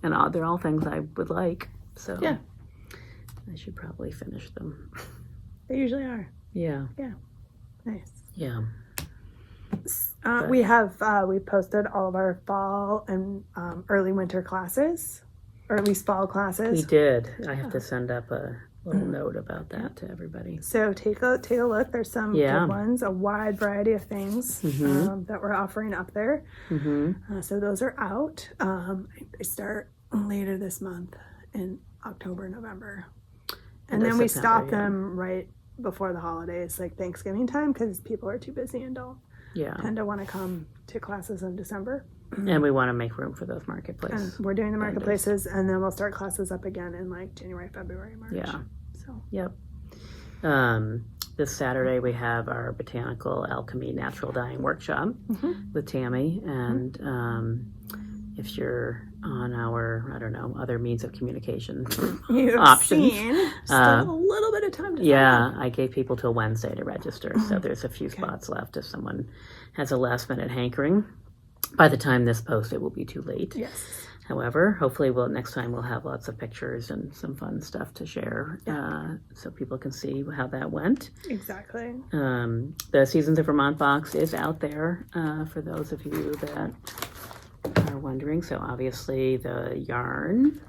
And they're all things I would like. So I should probably finish them. They usually are. Yeah. Yeah. Nice. Yeah. We posted all of our fall and early winter classes, or at least fall classes. We did. I have to send up a little note about that to everybody. So take a look. There's some good ones, a wide variety of things that we're offering up there. So those are out. They start later this month in October, November. And then we stop them right before the holidays, like Thanksgiving time, because people are too busy and don't tend to want to come to classes in December. And we want to make room for those marketplaces. And we're doing the marketplaces, and then we'll start classes up again in like January, February, March. Yeah. So. Yep. This Saturday we have our Botanical Alchemy Natural Dyeing Workshop with Tammy, and if you're on our, I don't know, other means of communication You've options. seen still a little bit of time to Yeah, sign I gave people till Wednesday to register, so there's a few spots left if someone has a last minute hankering. By the time this post, it will be too late. Yes. However, hopefully next time we'll have lots of pictures and some fun stuff to share, so people can see how that went. Exactly. The Seasons of Vermont box is out there for those of you that are wondering. So obviously the yarn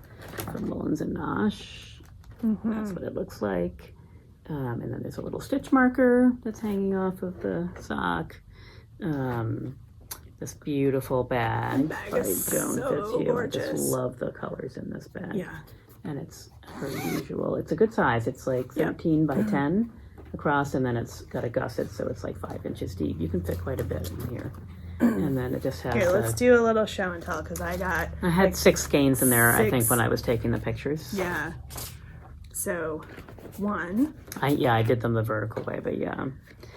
from Mullins and Nosh, that's what it looks like. And then there's a little stitch marker that's hanging off of the sock. This beautiful bag bag by is Joan so Fitzhugh. gorgeous. I just love the colors in this bag. Yeah. And it's her usual. It's a good size. It's like 13 by 10 across, and then it's got a gusset, so it's like 5 inches deep. You can fit quite a bit in here. And then it just has. Okay, let's do a little show and tell because I had like, 6 skeins in there, I 6. think, when I was taking the pictures. Yeah. So, 1. I did them the vertical way, but yeah.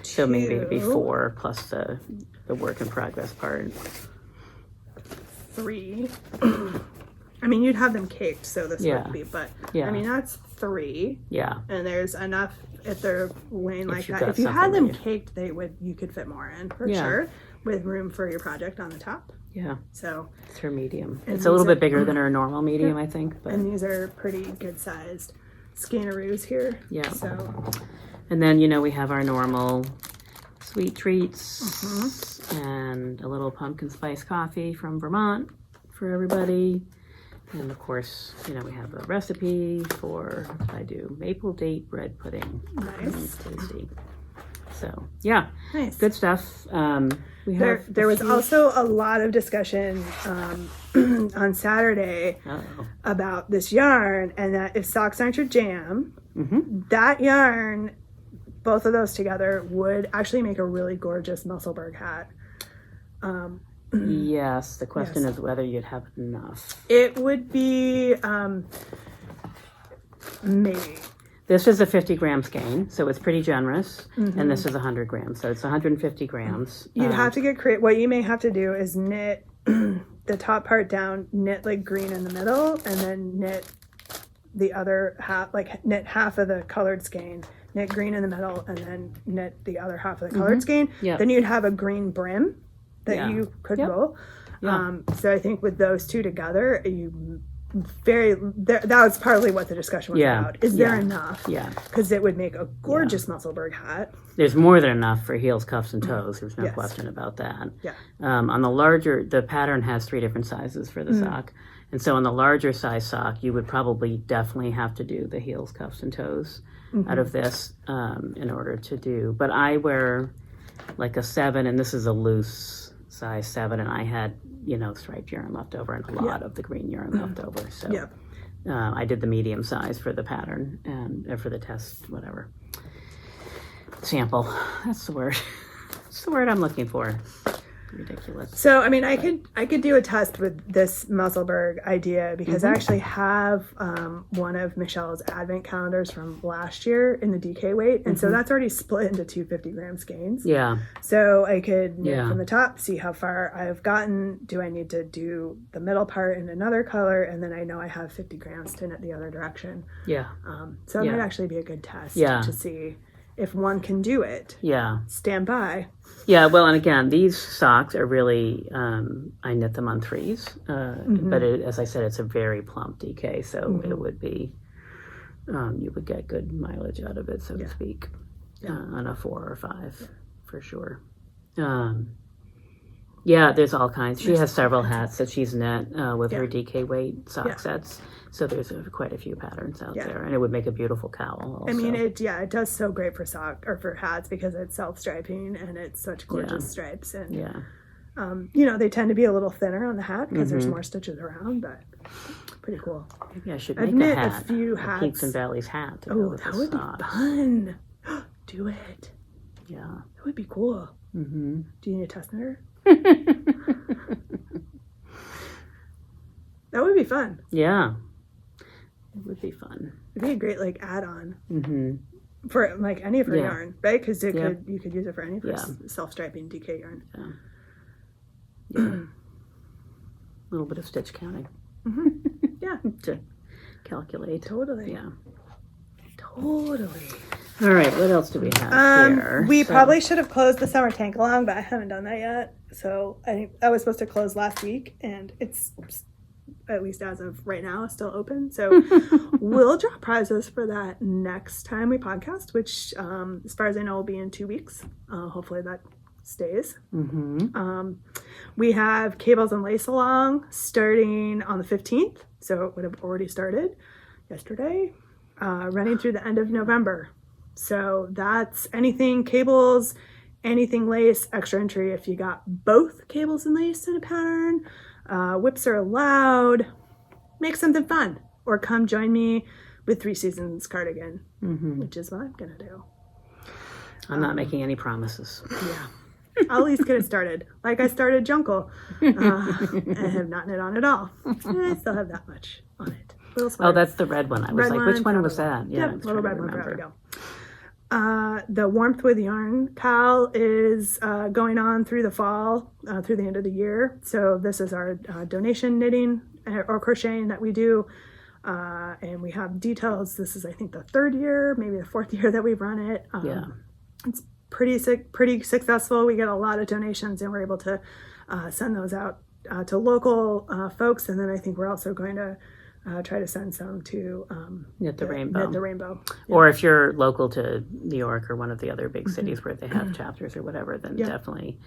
So maybe it'd be 4 plus the work in progress part. 3. I mean, you'd have them caked, so this Yeah. would be, but Yeah. I mean, that's 3. Yeah. And there's enough if they're laying like you've that. got If you had something them that caked, you could fit more in for Yeah. sure, with room for your project on the top. Yeah. So, It's her medium. And It's a little these bit bigger than her normal medium, I think. But and these are pretty good sized scannaroos here. Yeah. So, And then, we have our normal sweet treats and a little pumpkin spice coffee from Vermont for everybody. And of course, we have a recipe for, I do maple date bread pudding. Nice. It's tasty. So, yeah, nice. good stuff. We have There was also a lot of discussion on Saturday about this yarn, and that if socks aren't your jam, that yarn, both of those together, would actually make a really gorgeous Musselburgh hat. Yes, the question Yes. is whether you'd have enough. It would be maybe. This is a 50 gram skein, so it's pretty generous, and this is 100 grams, so it's 150 grams. You'd have to get creative. What you may have to do is knit the top part down, knit like green in the middle, and then knit the other half, like knit half of the colored skein, knit green in the middle, and then knit the other half of the colored skein. Yep. Then you'd have a green brim that you could roll. Yeah. So I think with those two together, that was partly what the discussion was about. Is there enough? Yeah. Because it would make a gorgeous Musselburgh hat. There's more than enough for heels, cuffs, and toes. There's no question about that. Yeah. On the larger, the pattern has 3 different sizes for the sock. And so on the larger size sock, you would probably definitely have to do the heels, cuffs, and toes out of this in order to do. But I wear like a 7, and this is a loose size 7, and I had, striped yarn left over and a lot of the green yarn left over. So I did the medium size for the pattern and for the test, whatever. Sample. That's the word. That's the word I'm looking for. Ridiculous. So I mean, I could do a test with this Musselburgh idea because I actually have one of Michelle's advent calendars from last year in the DK weight, and so that's already split into 2 50-gram skeins. Yeah. So I could knit from the top, see how far I've gotten. Do I need to do the middle part in another color, and then I know I have 50 grams to knit the other direction. Yeah. So it might actually be a good test to see if one can do it. Yeah. Stand by. Yeah, well, and again, these socks are really, I knit them on 3s, but as I said, it's a very plump DK, so it would be, you would get good mileage out of it, so to speak, on a 4 or 5, for sure. There's all kinds. She has several hats that she's knit with her DK weight sock sets. So there's quite a few patterns out there, and it would make a beautiful cowl also. I mean, it does so great for for hats because it's self-striping and it's such gorgeous stripes. And they tend to be a little thinner on the hat because there's more stitches around, but pretty cool. Maybe I should I've make knit a hat. a few a hats. Peaks and Valleys hat. To go Oh, with that the would socks. be fun. Do it. Yeah. That would be cool. Do you need a test knitter? That would be fun. Yeah. It would be fun. It'd be a great add-on for any of her yarn, right? Because you could use it for any of her self-striping DK yarn. little bit of stitch counting. Yeah. To calculate. Totally. Yeah. Totally. All right, what else do we have here? We probably should have closed the summer tank along, but I haven't done that yet. So I think I was supposed to close last week, and it's, at least as of right now, still open. So we'll draw prizes for that next time we podcast, which, as far as I know, will be in 2 weeks. Hopefully that stays. We have Cables and Lace Along starting on the 15th. So it would have already started yesterday, running through the end of November. So that's anything cables, anything lace, extra entry if you got both cables and lace in a pattern. Whips are allowed. Make something fun. Or come join me with 3 Seasons cardigan, which is what I'm going to do. I'm not making any promises. Yeah. I'll at least get it started. Like I started Jungle. And have not knit on at all. And I still have that much on it. Oh, that's the red one. I was Red like, which one was that? Yeah, I was little trying red to one. There we remember. go. The Warmth with Yarn Cal is going on through the fall, through the end of the year. So this is our donation knitting or crocheting that we do. And we have details. This is, I think, the 3rd year, maybe the 4th year that we've run it. Yeah. It's pretty successful. We get a lot of donations, and we're able to send those out to local folks. And then I think we're also going to try to send some to Knit the Rainbow. Knit the Rainbow. Yeah. Or if you're local to New York or one of the other big cities where they have chapters or whatever, then definitely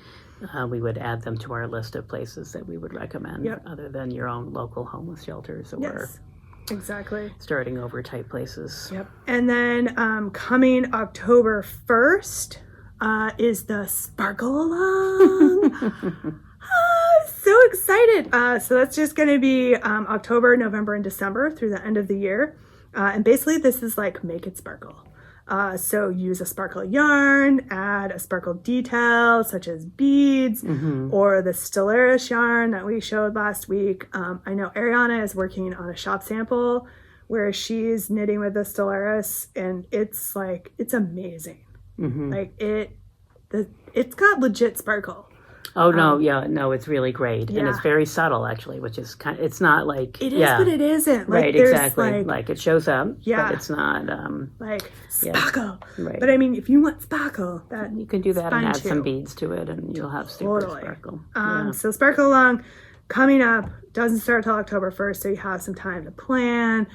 we would add them to our list of places that we would recommend other than your own local homeless shelters or Yes, exactly. starting over type places. Yep. And then coming October 1st is the Sparkle Along. So excited. So that's just going to be October, November, and December through the end of the year. And basically this is like make it sparkle. So use a sparkle yarn, add a sparkle detail such as beads or the Stellaris yarn that we showed last week. I know Ariana is working on a shop sample where she's knitting with the Stellaris, and it's like, it's amazing. Like it's got legit sparkle. Oh, no, no, it's really great. And it's very subtle, actually, which is kind of, it's not like... It is, but it isn't. Like, right, exactly. Like, it shows up, but it's not... like, sparkle. Right. But, I mean, if you want sparkle, that you can do that and add too. some beads to it, and you'll have super sparkle. So, Sparkle Along coming up, doesn't start till October 1st, so you have some time to plan.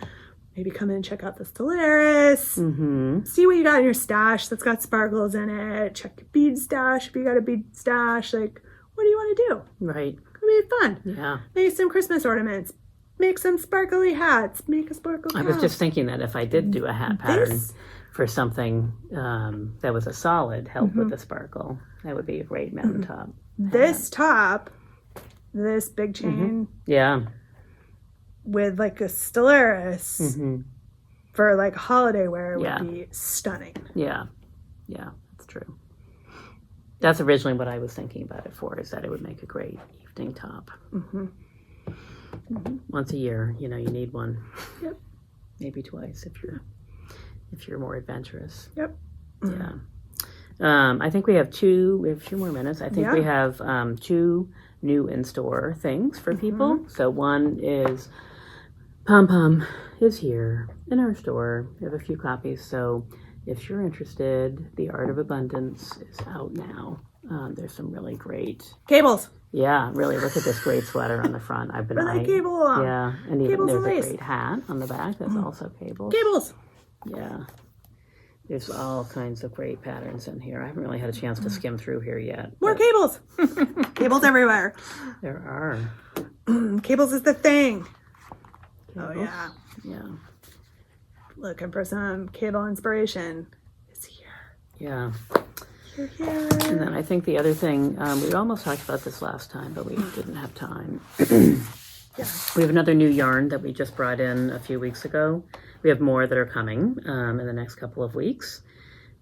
Maybe come in and check out the Stellaris. See what you got in your stash that's got sparkles in it. Check your bead stash if you got a bead stash. Like, what do you want to do? Right. It'll be fun. Yeah. Make some Christmas ornaments. Make some sparkly hats. Make a sparkle hat. I was just thinking that if I did do a hat pattern for something that was a solid help with the sparkle, that would be a great mountaintop. This top, this big chain. Yeah. With like a Stellaris for like holiday wear would be stunning. Yeah. Yeah, that's true. That's originally what I was thinking about it for, is that it would make a great evening top. Once a year, you need one. Yep. Maybe twice if you're more adventurous. Yep. Yeah. I think we have 2 more minutes. I think we have 2 new in-store things for people. So one is Pom Pom is here in our store. We have a few copies, so if you're interested, The Art of Abundance is out now. There's some really great Cables. Yeah, really. Look at this great sweater on the front. I've been eyeing. Cable along. Yeah, and even Cables there's and a lace. great hat on the back that's also cables. Cables. Yeah. There's all kinds of great patterns in here. I haven't really had a chance to skim through here yet. More cables. Cables everywhere. There are. Cables is the thing. Cables. Oh, yeah. Yeah. Looking for some cable inspiration. It's here. Yeah. Here. And then I think the other thing, we almost talked about this last time, but we didn't have time. We have another new yarn that we just brought in a few weeks ago. We have more that are coming in the next couple of weeks.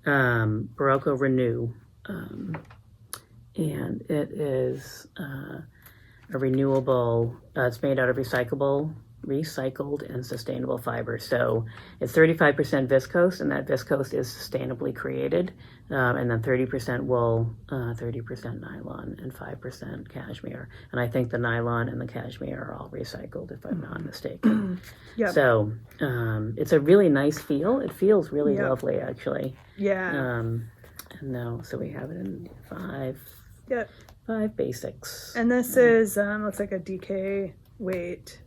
Barocco Renew. And it is a renewable, it's made out of recyclable recycled and sustainable fiber. So it's 35% viscose, and that viscose is sustainably created, and then 30% wool, 30% nylon, and 5% cashmere. And I think the nylon and the cashmere are all recycled, if I'm not mistaken. Yep. So it's a really nice feel. It feels really Yep. lovely, actually. Yeah. And now, so we have it in five basics. And this is looks like a DK weight.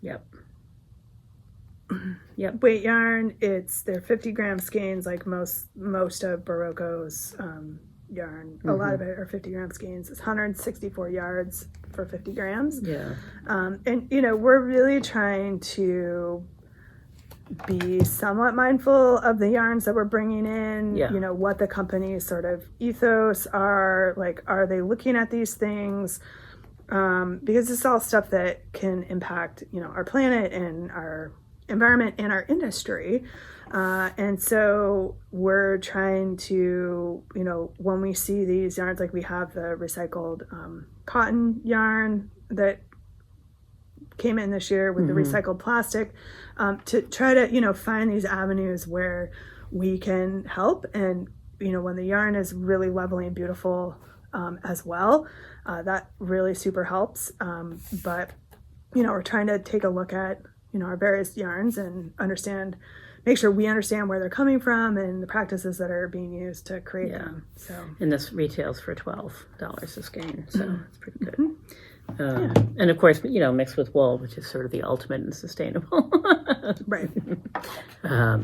Yep. Weight yarn. They're 50 gram skeins, like most of Barocco's yarn. A lot of it are 50 gram skeins. It's 164 yards for 50 grams. Yeah. And we're really trying to be somewhat mindful of the yarns that we're bringing in. Yeah. What the company's sort of ethos are. Like, are they looking at these things? Because it's all stuff that can impact, our planet and our environment and our industry. And so we're trying to, when we see these yarns, like we have the recycled cotton yarn that came in this year with the recycled plastic, to try to, find these avenues where we can help. And, when the yarn is really lovely and beautiful as well, that really super helps. But, we're trying to take a look at, our various yarns and make sure we understand where they're coming from and the practices that are being used to create them. So, and this retails for $12 a skein, so it's pretty good. And of course, mixed with wool, which is sort of the ultimate in sustainable. Right.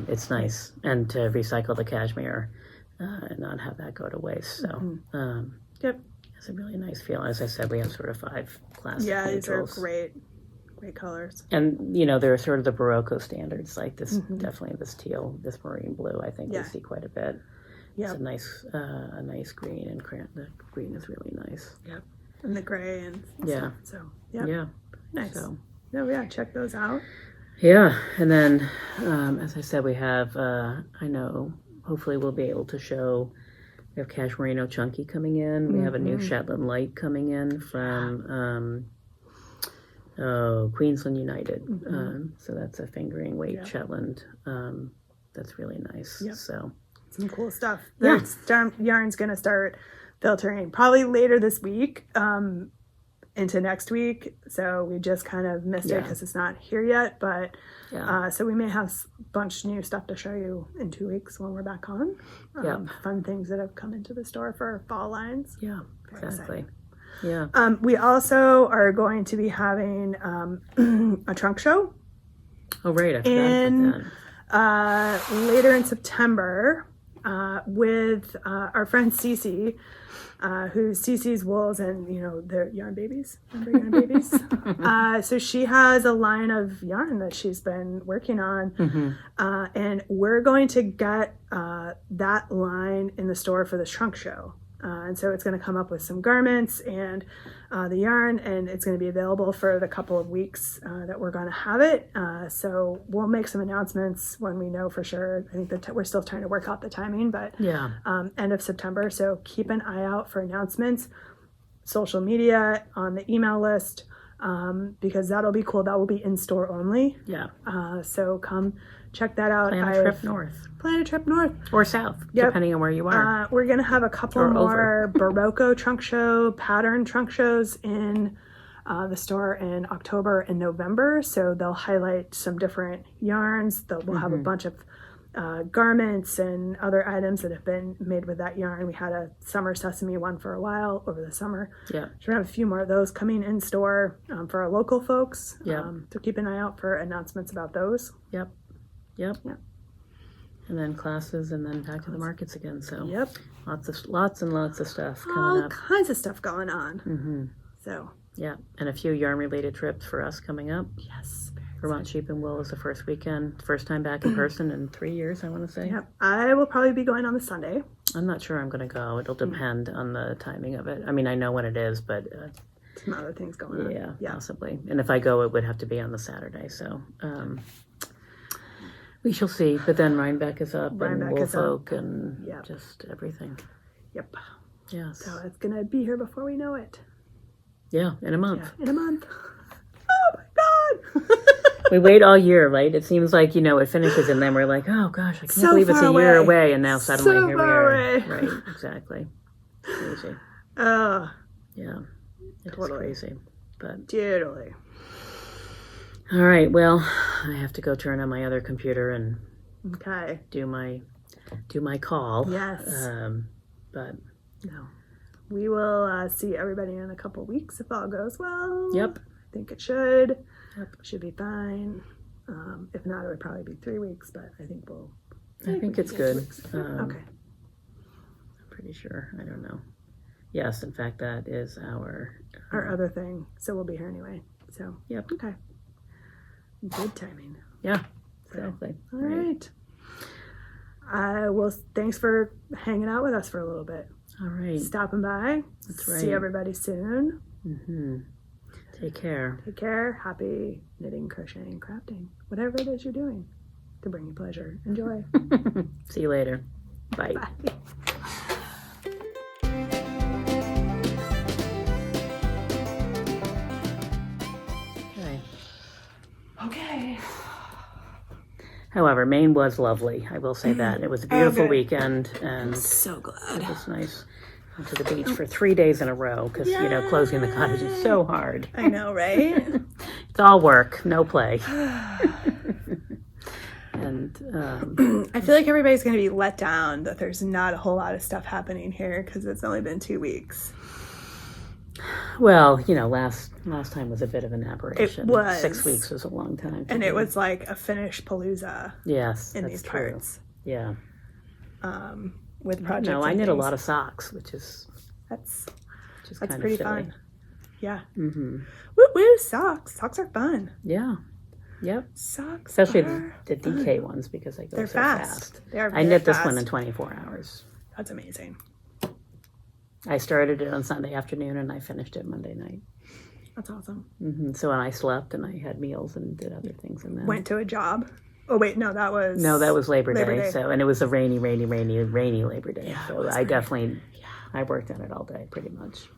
It's nice, and to recycle the cashmere and not have that go to waste. So, Yep. It's a really nice feel. As I said, we have sort of 5 classic These are neutrals. great colors. And there are sort of the Barocco standards, like this, definitely this teal, this marine blue. I think we see quite a bit. Yeah, it's a nice green, and the green is really nice. Yep, and the gray and Yeah. stuff. So Yeah, nice. So, check those out. Yeah, and then as I said, we have. I know. Hopefully, we'll be able to show. We have Cashmerino Chunky coming in. We have a new Shetland Light coming in from Queensland United. So that's a fingering weight Shetland. That's really nice. Yep. So some cool stuff. Yeah. Yarn's going to start filtering probably later this week into next week. So we just kind of missed it because it's not here yet. But so we may have a bunch of new stuff to show you in 2 weeks when we're back on. Fun things that have come into the store for fall lines. Yeah, Very exactly. exciting. Yeah. We also are going to be having a trunk show. Oh, right. I forgot about that. Later in September with our friend Cece, who's Cece's Wools and, the Yarn Babies. Remember Yarn Babies? So she has a line of yarn that she's been working on. And we're going to get that line in the store for this trunk show. And so it's going to come up with some garments and the yarn, and it's going to be available for the couple of weeks that we're going to have it. So we'll make some announcements when we know for sure. I think that we're still trying to work out the timing, but end of September. So keep an eye out for announcements, social media, on the email list, because that'll be cool. That will be in store only. Yeah. So come check that out. Plan a trip north. Plan a trip north. Or south, depending on where you are. We're going to have a couple more Barocco trunk show, pattern trunk shows in the store in October and November. So they'll highlight some different yarns. We'll have a bunch of garments and other items that have been made with that yarn. We had a summer sesame one for a while over the summer. Yeah. So we're going to have a few more of those coming in store for our local folks. Yeah. So keep an eye out for announcements about those. Yep. And then classes, and then back to the markets again. So lots and lots of stuff coming up. All kinds of stuff going on. So and a few yarn related trips for us coming up. Yes. Vermont Sheep and Wool is the first weekend, first time back in person in 3 years, I want to say. Yep. I will probably be going on the Sunday. I'm not sure I'm going to go. It'll depend on the timing of it. I mean, I know when it is, but some other things going on. Yeah, possibly. And if I go, it would have to be on the Saturday. So we shall see. But then Rhinebeck is up, and Woolfolk, and just everything. Yep. Yes. So it's going to be here before we know it. Yeah, in a month. Yeah, in a month. We wait all year, right? It seems like, it finishes and then we're like, oh gosh, I can't So believe it's a far year away. away. And now suddenly So here we far are. away. Right, exactly. Crazy. Oh, Yeah, it's Totally. crazy. But totally. all right, well, I have to go turn on my other computer and Okay. do my call. Yes. But No. We will see everybody in a couple weeks if all goes well. yep. I think it should. Yep. Should be fine. If not, it would probably be 3 weeks, but I think we'll. I think it's good. Okay. I'm pretty sure. I don't know. Yes, in fact, that is our Our other thing. So we'll be here anyway. So. Yep. Okay. Good timing. Yeah, So, exactly. all right. Well, thanks for hanging out with us for a little bit. All right. Stopping by. That's right. See everybody soon. Mm-hmm. Take care. Take care. Happy knitting, crocheting, crafting, whatever it is you're doing to bring you pleasure. Enjoy. See you later. Bye. Bye. Okay. However, Maine was lovely. I will say that. It was a beautiful weekend, and So glad. it was nice. Went to the beach for 3 days in a row because, closing the cottage is so hard. I know, right? It's all work, no play. And I feel like everybody's going to be let down that there's not a whole lot of stuff happening here because it's only been 2 weeks. well, last time was a bit of an aberration. It was. 6 weeks was a long time. And it was like a Finnish palooza yes, in that's these true. parts. Yeah. With projects. No, I and knit a things. lot of socks, which is That's kind pretty of silly. fun. Yeah. Mm-hmm. Woo woo, socks. Socks are fun. Yeah. Yep. Socks Especially are the DK ones because they go They're so fast. They are I very knit this fast. one in 24 hours. That's amazing. I started it on Sunday afternoon and I finished it Monday night. That's awesome. Mm-hmm. So when I slept and I had meals and did other things and then Went to a job. Oh wait, no, that was that was Labor Labor Day. Day. So and it was a rainy Labor Day. Yeah, it so was I rainy. definitely I worked on it all day pretty much,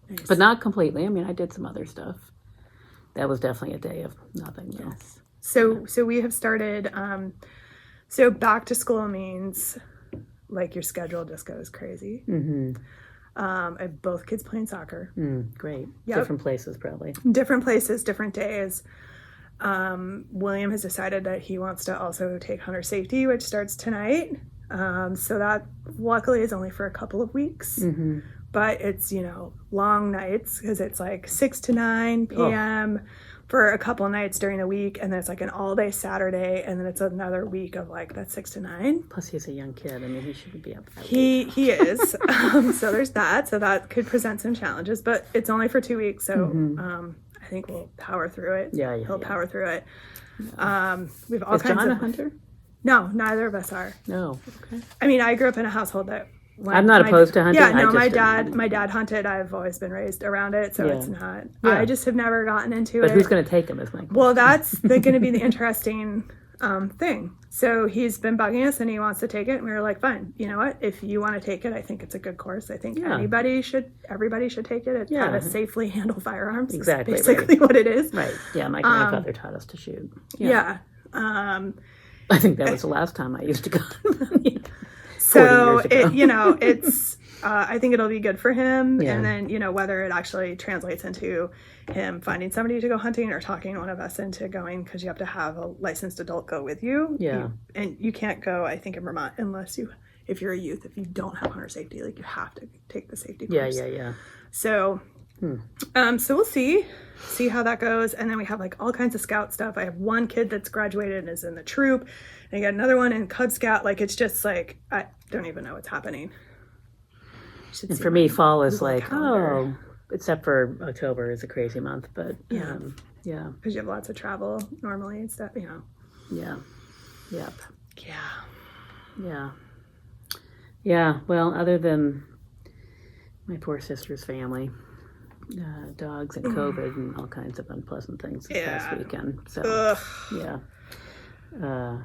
nice. but not completely. I mean, I did some other stuff. That was definitely a day of nothing. Though. Yes. So we have started. So back to school means like your schedule just goes crazy. Mm-hmm. I have both kids playing soccer. Great. Yep. Different places probably. Different places, different days. William has decided that he wants to also take hunter safety, which starts tonight. So that luckily is only for a couple of weeks, Mm-hmm. but it's, long nights because it's like 6 to 9 p.m. for a couple of nights during the week. And then it's like an all day Saturday. And then it's another week of like that 6 to 9. Plus he's a young kid. I mean, he shouldn't be up that late. He is. So there's that. So that could present some challenges, but it's only for 2 weeks. So, I think we'll power through it. Yeah. He'll power through it. We have all Is kinds John of a hunter? No, neither of us are. No. Okay. I mean, I grew up in a household that. I'm not opposed to hunting. Yeah, I no, just my dad hunted. I've always been raised around it, so Yeah. it's not. Yeah. I just have never gotten into But it. who's going to take him? Is my question. Well, that's going to be the interesting thing. So he's been bugging us, and he wants to take it, and we were like, fine. You know what? If you want to take it, I think it's a good course. I think Yeah. everybody should take it. Yeah. How to safely handle firearms. is Exactly, basically what it is. Right. Yeah, my grandfather taught us to shoot. Yeah. I think that was the last time I used a gun. 40 So years ago. it's. I think it'll be good for him, Yeah. and then whether it actually translates into him finding somebody to go hunting or talking one of us into going, because you have to have a licensed adult go with you. Yeah. And you can't go, I think, in Vermont unless if you're a youth, if you don't have hunter safety, like you have to take the safety course. Yeah. So, so we'll see how that goes. And then we have like all kinds of scout stuff. I have one kid that's graduated and is in the troop, and I got another one in Cub Scout. Like, it's just like, I don't even know what's happening. And for me, fall is Google like, calendar. except for October is a crazy month. But Yeah. yeah. Because you have lots of travel normally and stuff, Yeah. Yep. Yeah. Yeah. Well, other than my poor sister's family, dogs and COVID and all kinds of unpleasant things this past weekend. So, Ugh. yeah.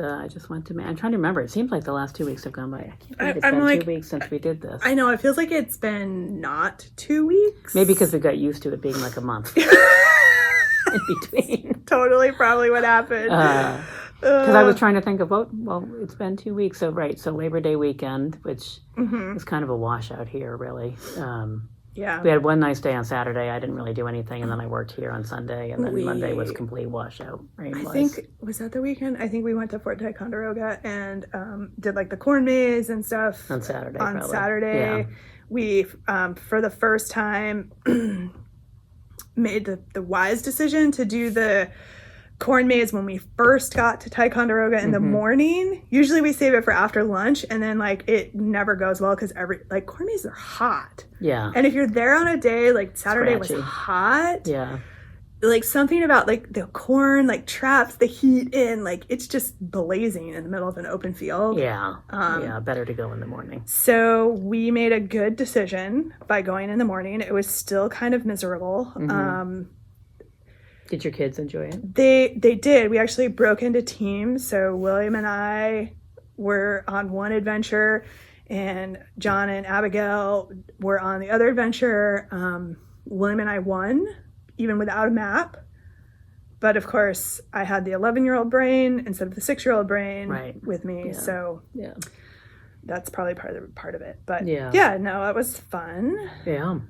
I just went to. I'm trying to remember. It seems like the last 2 weeks have gone by. I can't believe it's I'm been like- 2 weeks since we did this. I know, it feels like it's been not 2 weeks. Maybe because we got used to it being like a month. in between. Totally probably what happened. Because I was trying to think of, it's been 2 weeks. So Labor Day weekend, which was kind of a washout here, really. Yeah. We had one nice day on Saturday. I didn't really do anything, and then I worked here on Sunday, and then Monday was complete washout. I think, was that the weekend? I think we went to Fort Ticonderoga and did like the corn maze and stuff. On Saturday, On probably. Saturday. Yeah. We, for the first time, made the wise decision to do the corn maze when we first got to Ticonderoga in the morning. Usually we save it for after lunch, and then like it never goes well because corn mazes are hot. Yeah. And if you're there on a day like Saturday Scratchy. was hot, Yeah. like something about like the corn like traps the heat in, like it's just blazing in the middle of an open field. Yeah. Better to go in the morning. So we made a good decision by going in the morning. It was still kind of miserable. Did your kids enjoy it? They did. We actually broke into teams. So William and I were on one adventure, and John and Abigail were on the other adventure. William and I won, even without a map. But of course, I had the 11-year-old brain instead of the 6-year-old brain with me. Yeah. So that's probably part of it. But no, it was fun. Yeah.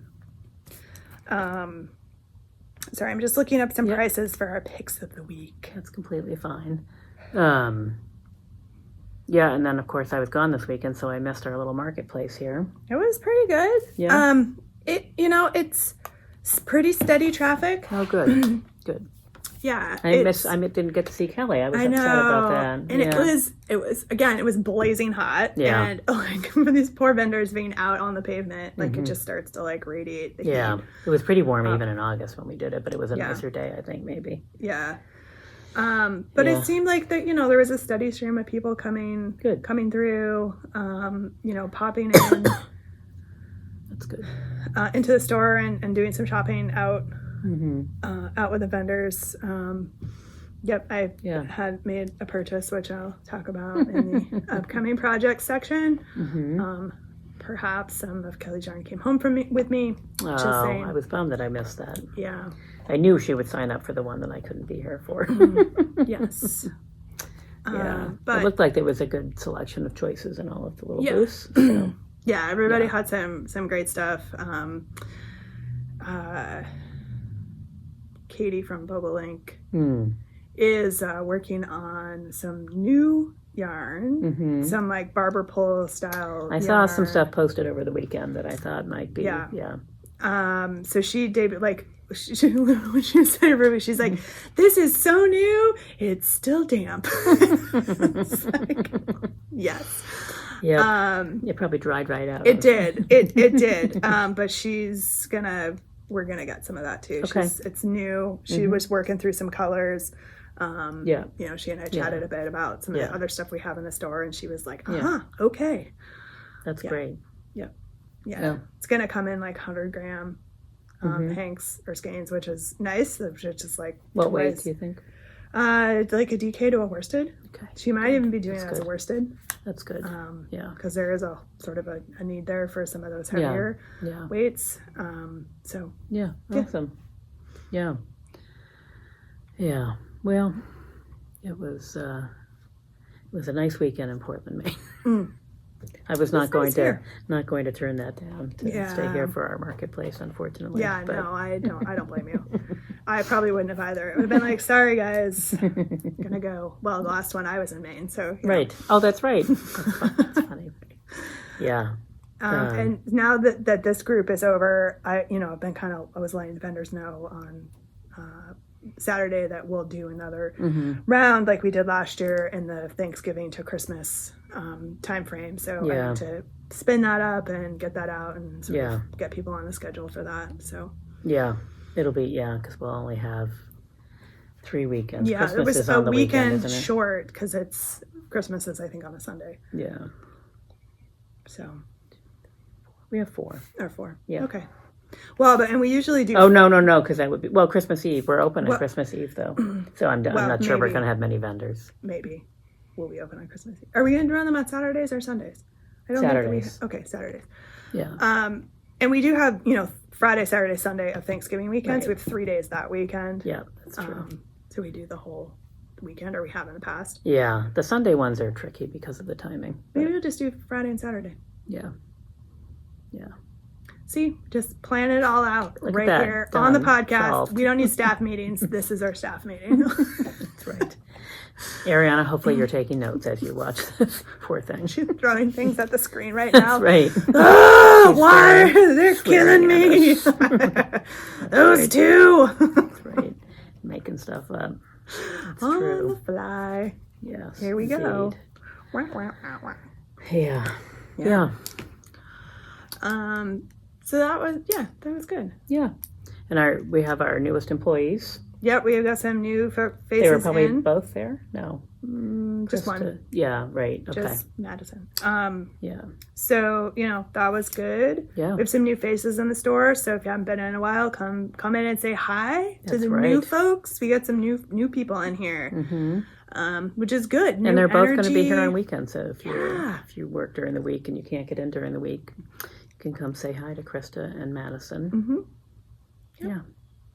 Sorry, I'm just looking up some prices for our picks of the week. That's completely fine. And then of course I was gone this weekend, so I missed our little marketplace here. It was pretty good. Yeah. It's pretty steady traffic. Oh, good. Good. Yeah. I didn't get to see Kelly. I was upset about that. And it was blazing hot. Yeah. And for these poor vendors being out on the pavement, like it just starts to like radiate the heat. It was pretty warm even in August when we did it, but it was a nicer day, I think, maybe. Yeah. But it seemed like that, there was a steady stream of people coming through, popping in. That's good. Into the store and doing some shopping out with the vendors. I had made a purchase, which I'll talk about in the upcoming projects section. Perhaps some of Kelly's yarn came home with me. I was bummed that I missed that. Yeah. I knew she would sign up for the one that I couldn't be here for. Yes. But it looked like there was a good selection of choices in all of the little booths. So. Yeah, everybody had some great stuff. Katie from Bobolink is working on some new yarn, some like barber pole style. I saw some stuff posted over the weekend that I thought might be. Yeah. So she debuted when she was saying Ruby, she's like, "This is so new, it's still damp." It's like, yes. Yeah. It probably dried right out. It did. It did. But we're gonna get some of that too. Okay. It's new. She was working through some colors. She and I chatted a bit about some of the other stuff we have in the store, and she was like, okay. That's great. Yeah. It's gonna come in like 100-gram hanks or skeins, which is nice. Which is just like what weight do you think? Like a DK to a worsted. Okay. She might even be doing it as a worsted. That's good. Because there is a sort of a need there for some of those heavier weights. Awesome. Yeah. Well, it was a nice weekend in Portland, Maine. I was not going to turn that down to stay here for our marketplace, unfortunately. Yeah, no, I don't blame you. I probably wouldn't have either. It would have been like, sorry guys, gonna go. Well, the last one I was in Maine, so right. Oh, that's right. That's funny. Yeah. And now that this group is over, I was letting the vendors know on Saturday that we'll do another round like we did last year in the Thanksgiving to Christmas time frame. So I need to spin that up and get that out and sort of get people on the schedule for that. So it'll be because we'll only have 3 weekends. Yeah, Christmas it was is a on the weekend isn't it? short because Christmas is I think on a Sunday. Yeah. So we have 4. Or 4. Yeah. Okay. Well, and we usually do. Oh no, because that would be Christmas Eve. We're open on Christmas Eve though, so I'm not sure we're going to have many vendors. Maybe we'll be open on Christmas Eve. Are we going to run them on Saturdays or Sundays? Saturdays. Saturdays. Yeah. And we do have, Friday, Saturday, Sunday of Thanksgiving weekend. So Right. we have 3 days that weekend. Yeah, that's true. So we do the whole weekend, or we have in the past. Yeah, the Sunday ones are tricky because of the timing. Maybe we'll just do Friday and Saturday. Yeah. See, just plan it all out Look at right that. here on the Done. podcast. Solved. We don't need staff meetings. This is our staff meeting. That's right. Ariana, hopefully you're taking notes as you watch this. Poor thing. She's throwing things at the screen right now. That's right. Ah, She's why? swearing- They're swearing killing me. Those right. two. That's right. Making stuff up. That's On the true. fly. Yes. Here we go. indeed. Wah, wah, wah, wah. Yeah. Yeah. Yeah. So that was good. Yeah. And we have our newest employees. Yep, we've got some new faces They were probably in. both there? No. Just one. Yeah, right. Okay. Just Madison. Yeah. So, that was good. Yeah. We have some new faces in the store, so if you haven't been in a while, come in and say hi to That's the new right. folks. We got some new people in here, which is good. And they're both going to be here on energy. weekends. So if Yeah. you work during the week and you can't get in during the week, you can come say hi to Krista and Madison. Mm-hmm. Yeah.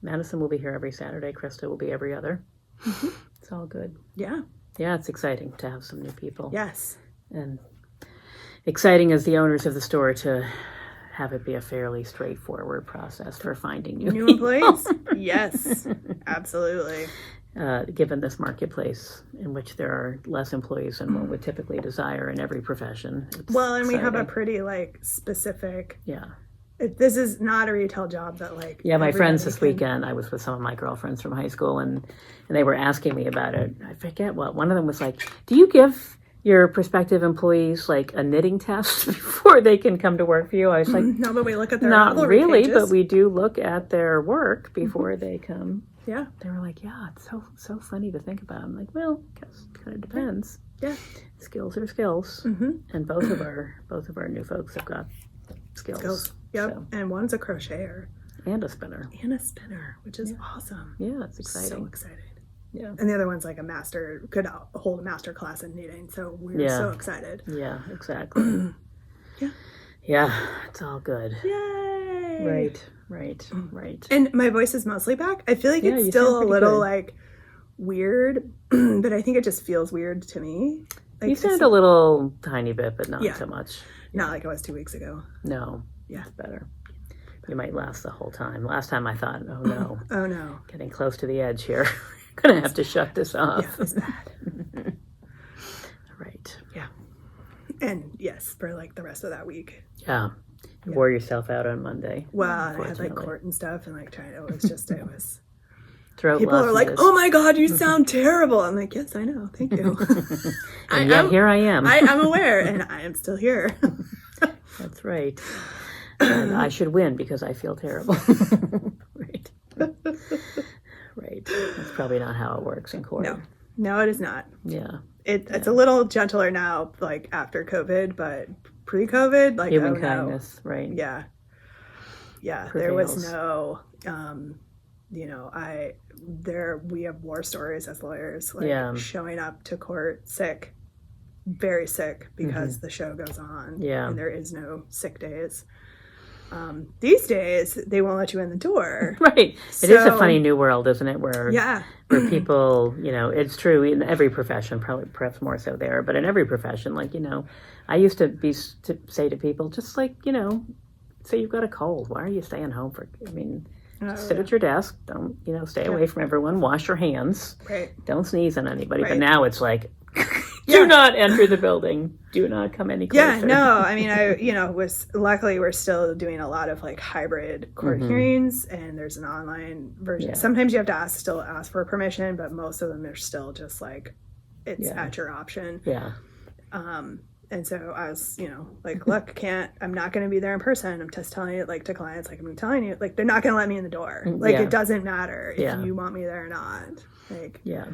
Madison will be here every Saturday. Krista will be every other. It's all good. Yeah. Yeah, it's exciting to have some new people. Yes. And exciting as the owners of the store to have it be a fairly straightforward process for finding New people. employees? Yes. Absolutely. Given this marketplace in which there are less employees than one would typically desire in every profession. It's Well, and we have a exciting. pretty specific. Yeah. This is not a retail job that Yeah, my friends this everybody weekend, I was with some of my girlfriends from high school, and they were asking me about it. I forget what. One of them was like, do you give your prospective employees like a knitting test before they can come to work for you? I was like, No, but we look at their not Ravelry really, pages. but we do look at their work before they come. Yeah. They were like, yeah, it's so funny to think about. I'm like, well, guess it kind of depends. Yeah. Skills are skills, and both of our new folks have got skills. Yep. So- And one's a crocheter and a spinner. and a spinner, which is awesome. Yeah, it's So exciting. excited. Yeah. And the other one's like could hold a master class in knitting. So we're Yeah. so excited. Yeah, exactly. Yeah. Yeah, it's all good. Yay! Right. And my voice is mostly back. I feel like Yeah, it's you still sound a pretty little good. weird, but I think it just feels weird to me. Like, You sound a little tiny bit, but not Yeah. so much. not like it was 2 weeks ago. No. Yeah. It's better. You might last the whole time. Last time I thought, oh no, Oh no. getting close to the edge here. Gonna have to shut this off. Yeah, it's bad. Right. And yes, for the rest of that week. Yeah. You wore yourself out on Monday. Well, I had unfortunately. court and stuff and trying to, it was, Throat people are like, lozenge. oh my God, you sound terrible. I'm like, yes, I know. Thank you. And yet here I am. I'm aware and I am still here. That's right. And I should win because I feel terrible. Right. Right. That's probably not how it works in court. No, it is not. Yeah. It's a little gentler now, after COVID, but pre-COVID, Human oh, kindness, no. right? Yeah. There was Prevails. no, we have war stories as lawyers, Yeah. showing up to court sick, very sick because the show goes on. Yeah. And there is no sick days. These days, they won't let you in the door. Right. It is a So- funny new world, isn't it? Where Yeah. people, it's true in every profession, probably perhaps more so there, but in every profession, I used to say to people, just say you've got a cold. Why are you staying home for? Sit at your desk. Don't stay away from everyone. Wash your hands. Right. Don't sneeze on anybody. But Right. now it's like, do not enter the building. Do not come any closer. Yeah, no, I luckily we're still doing a lot of hybrid court hearings, and there's an online version. Yeah. Sometimes you have to still ask for permission, but most of them are still just it's Yeah. at your option. Yeah. And so I was, look, I'm not going to be there in person. I'm just telling you, to clients, I'm telling you, they're not going to let me in the door. Yeah. It doesn't matter if Yeah. you want me there or not. Yeah.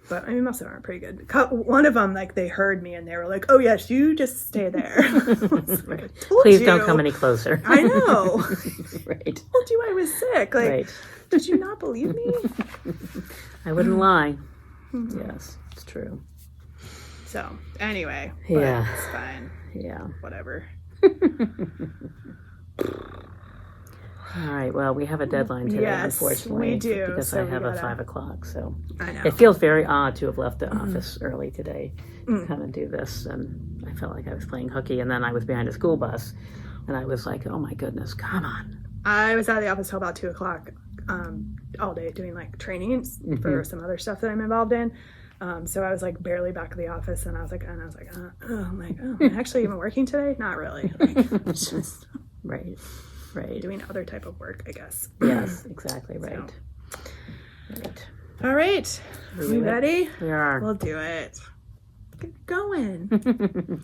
But most of them are pretty good. One of them, they heard me and they were like, "Oh yes, you just stay there." Right. Told Please you. don't come any closer. I know. Right. Told you I was sick. Right. Did you not believe me? I wouldn't lie. Yes, it's true. So anyway, Yeah. it's fine. Yeah. Whatever. All right. Well, we have a deadline today, Yes, unfortunately, we do, because so I we have a gotta- 5 o'clock. So I know. it feels very odd to have left the office early today to come and do this, and I felt like I was playing hooky, and then I was behind a school bus, and I was like, "Oh my goodness, come on!" I was out of the office till about 2 o'clock all day doing like trainings for some other stuff that I'm involved in. So I was like barely back at the office, and I was like, I'm actually even working today? Not really. Like, it's just Right. doing other type of work, I guess. Yes, exactly right. Right. All right. Are We ready? We are. We'll do it. Get going.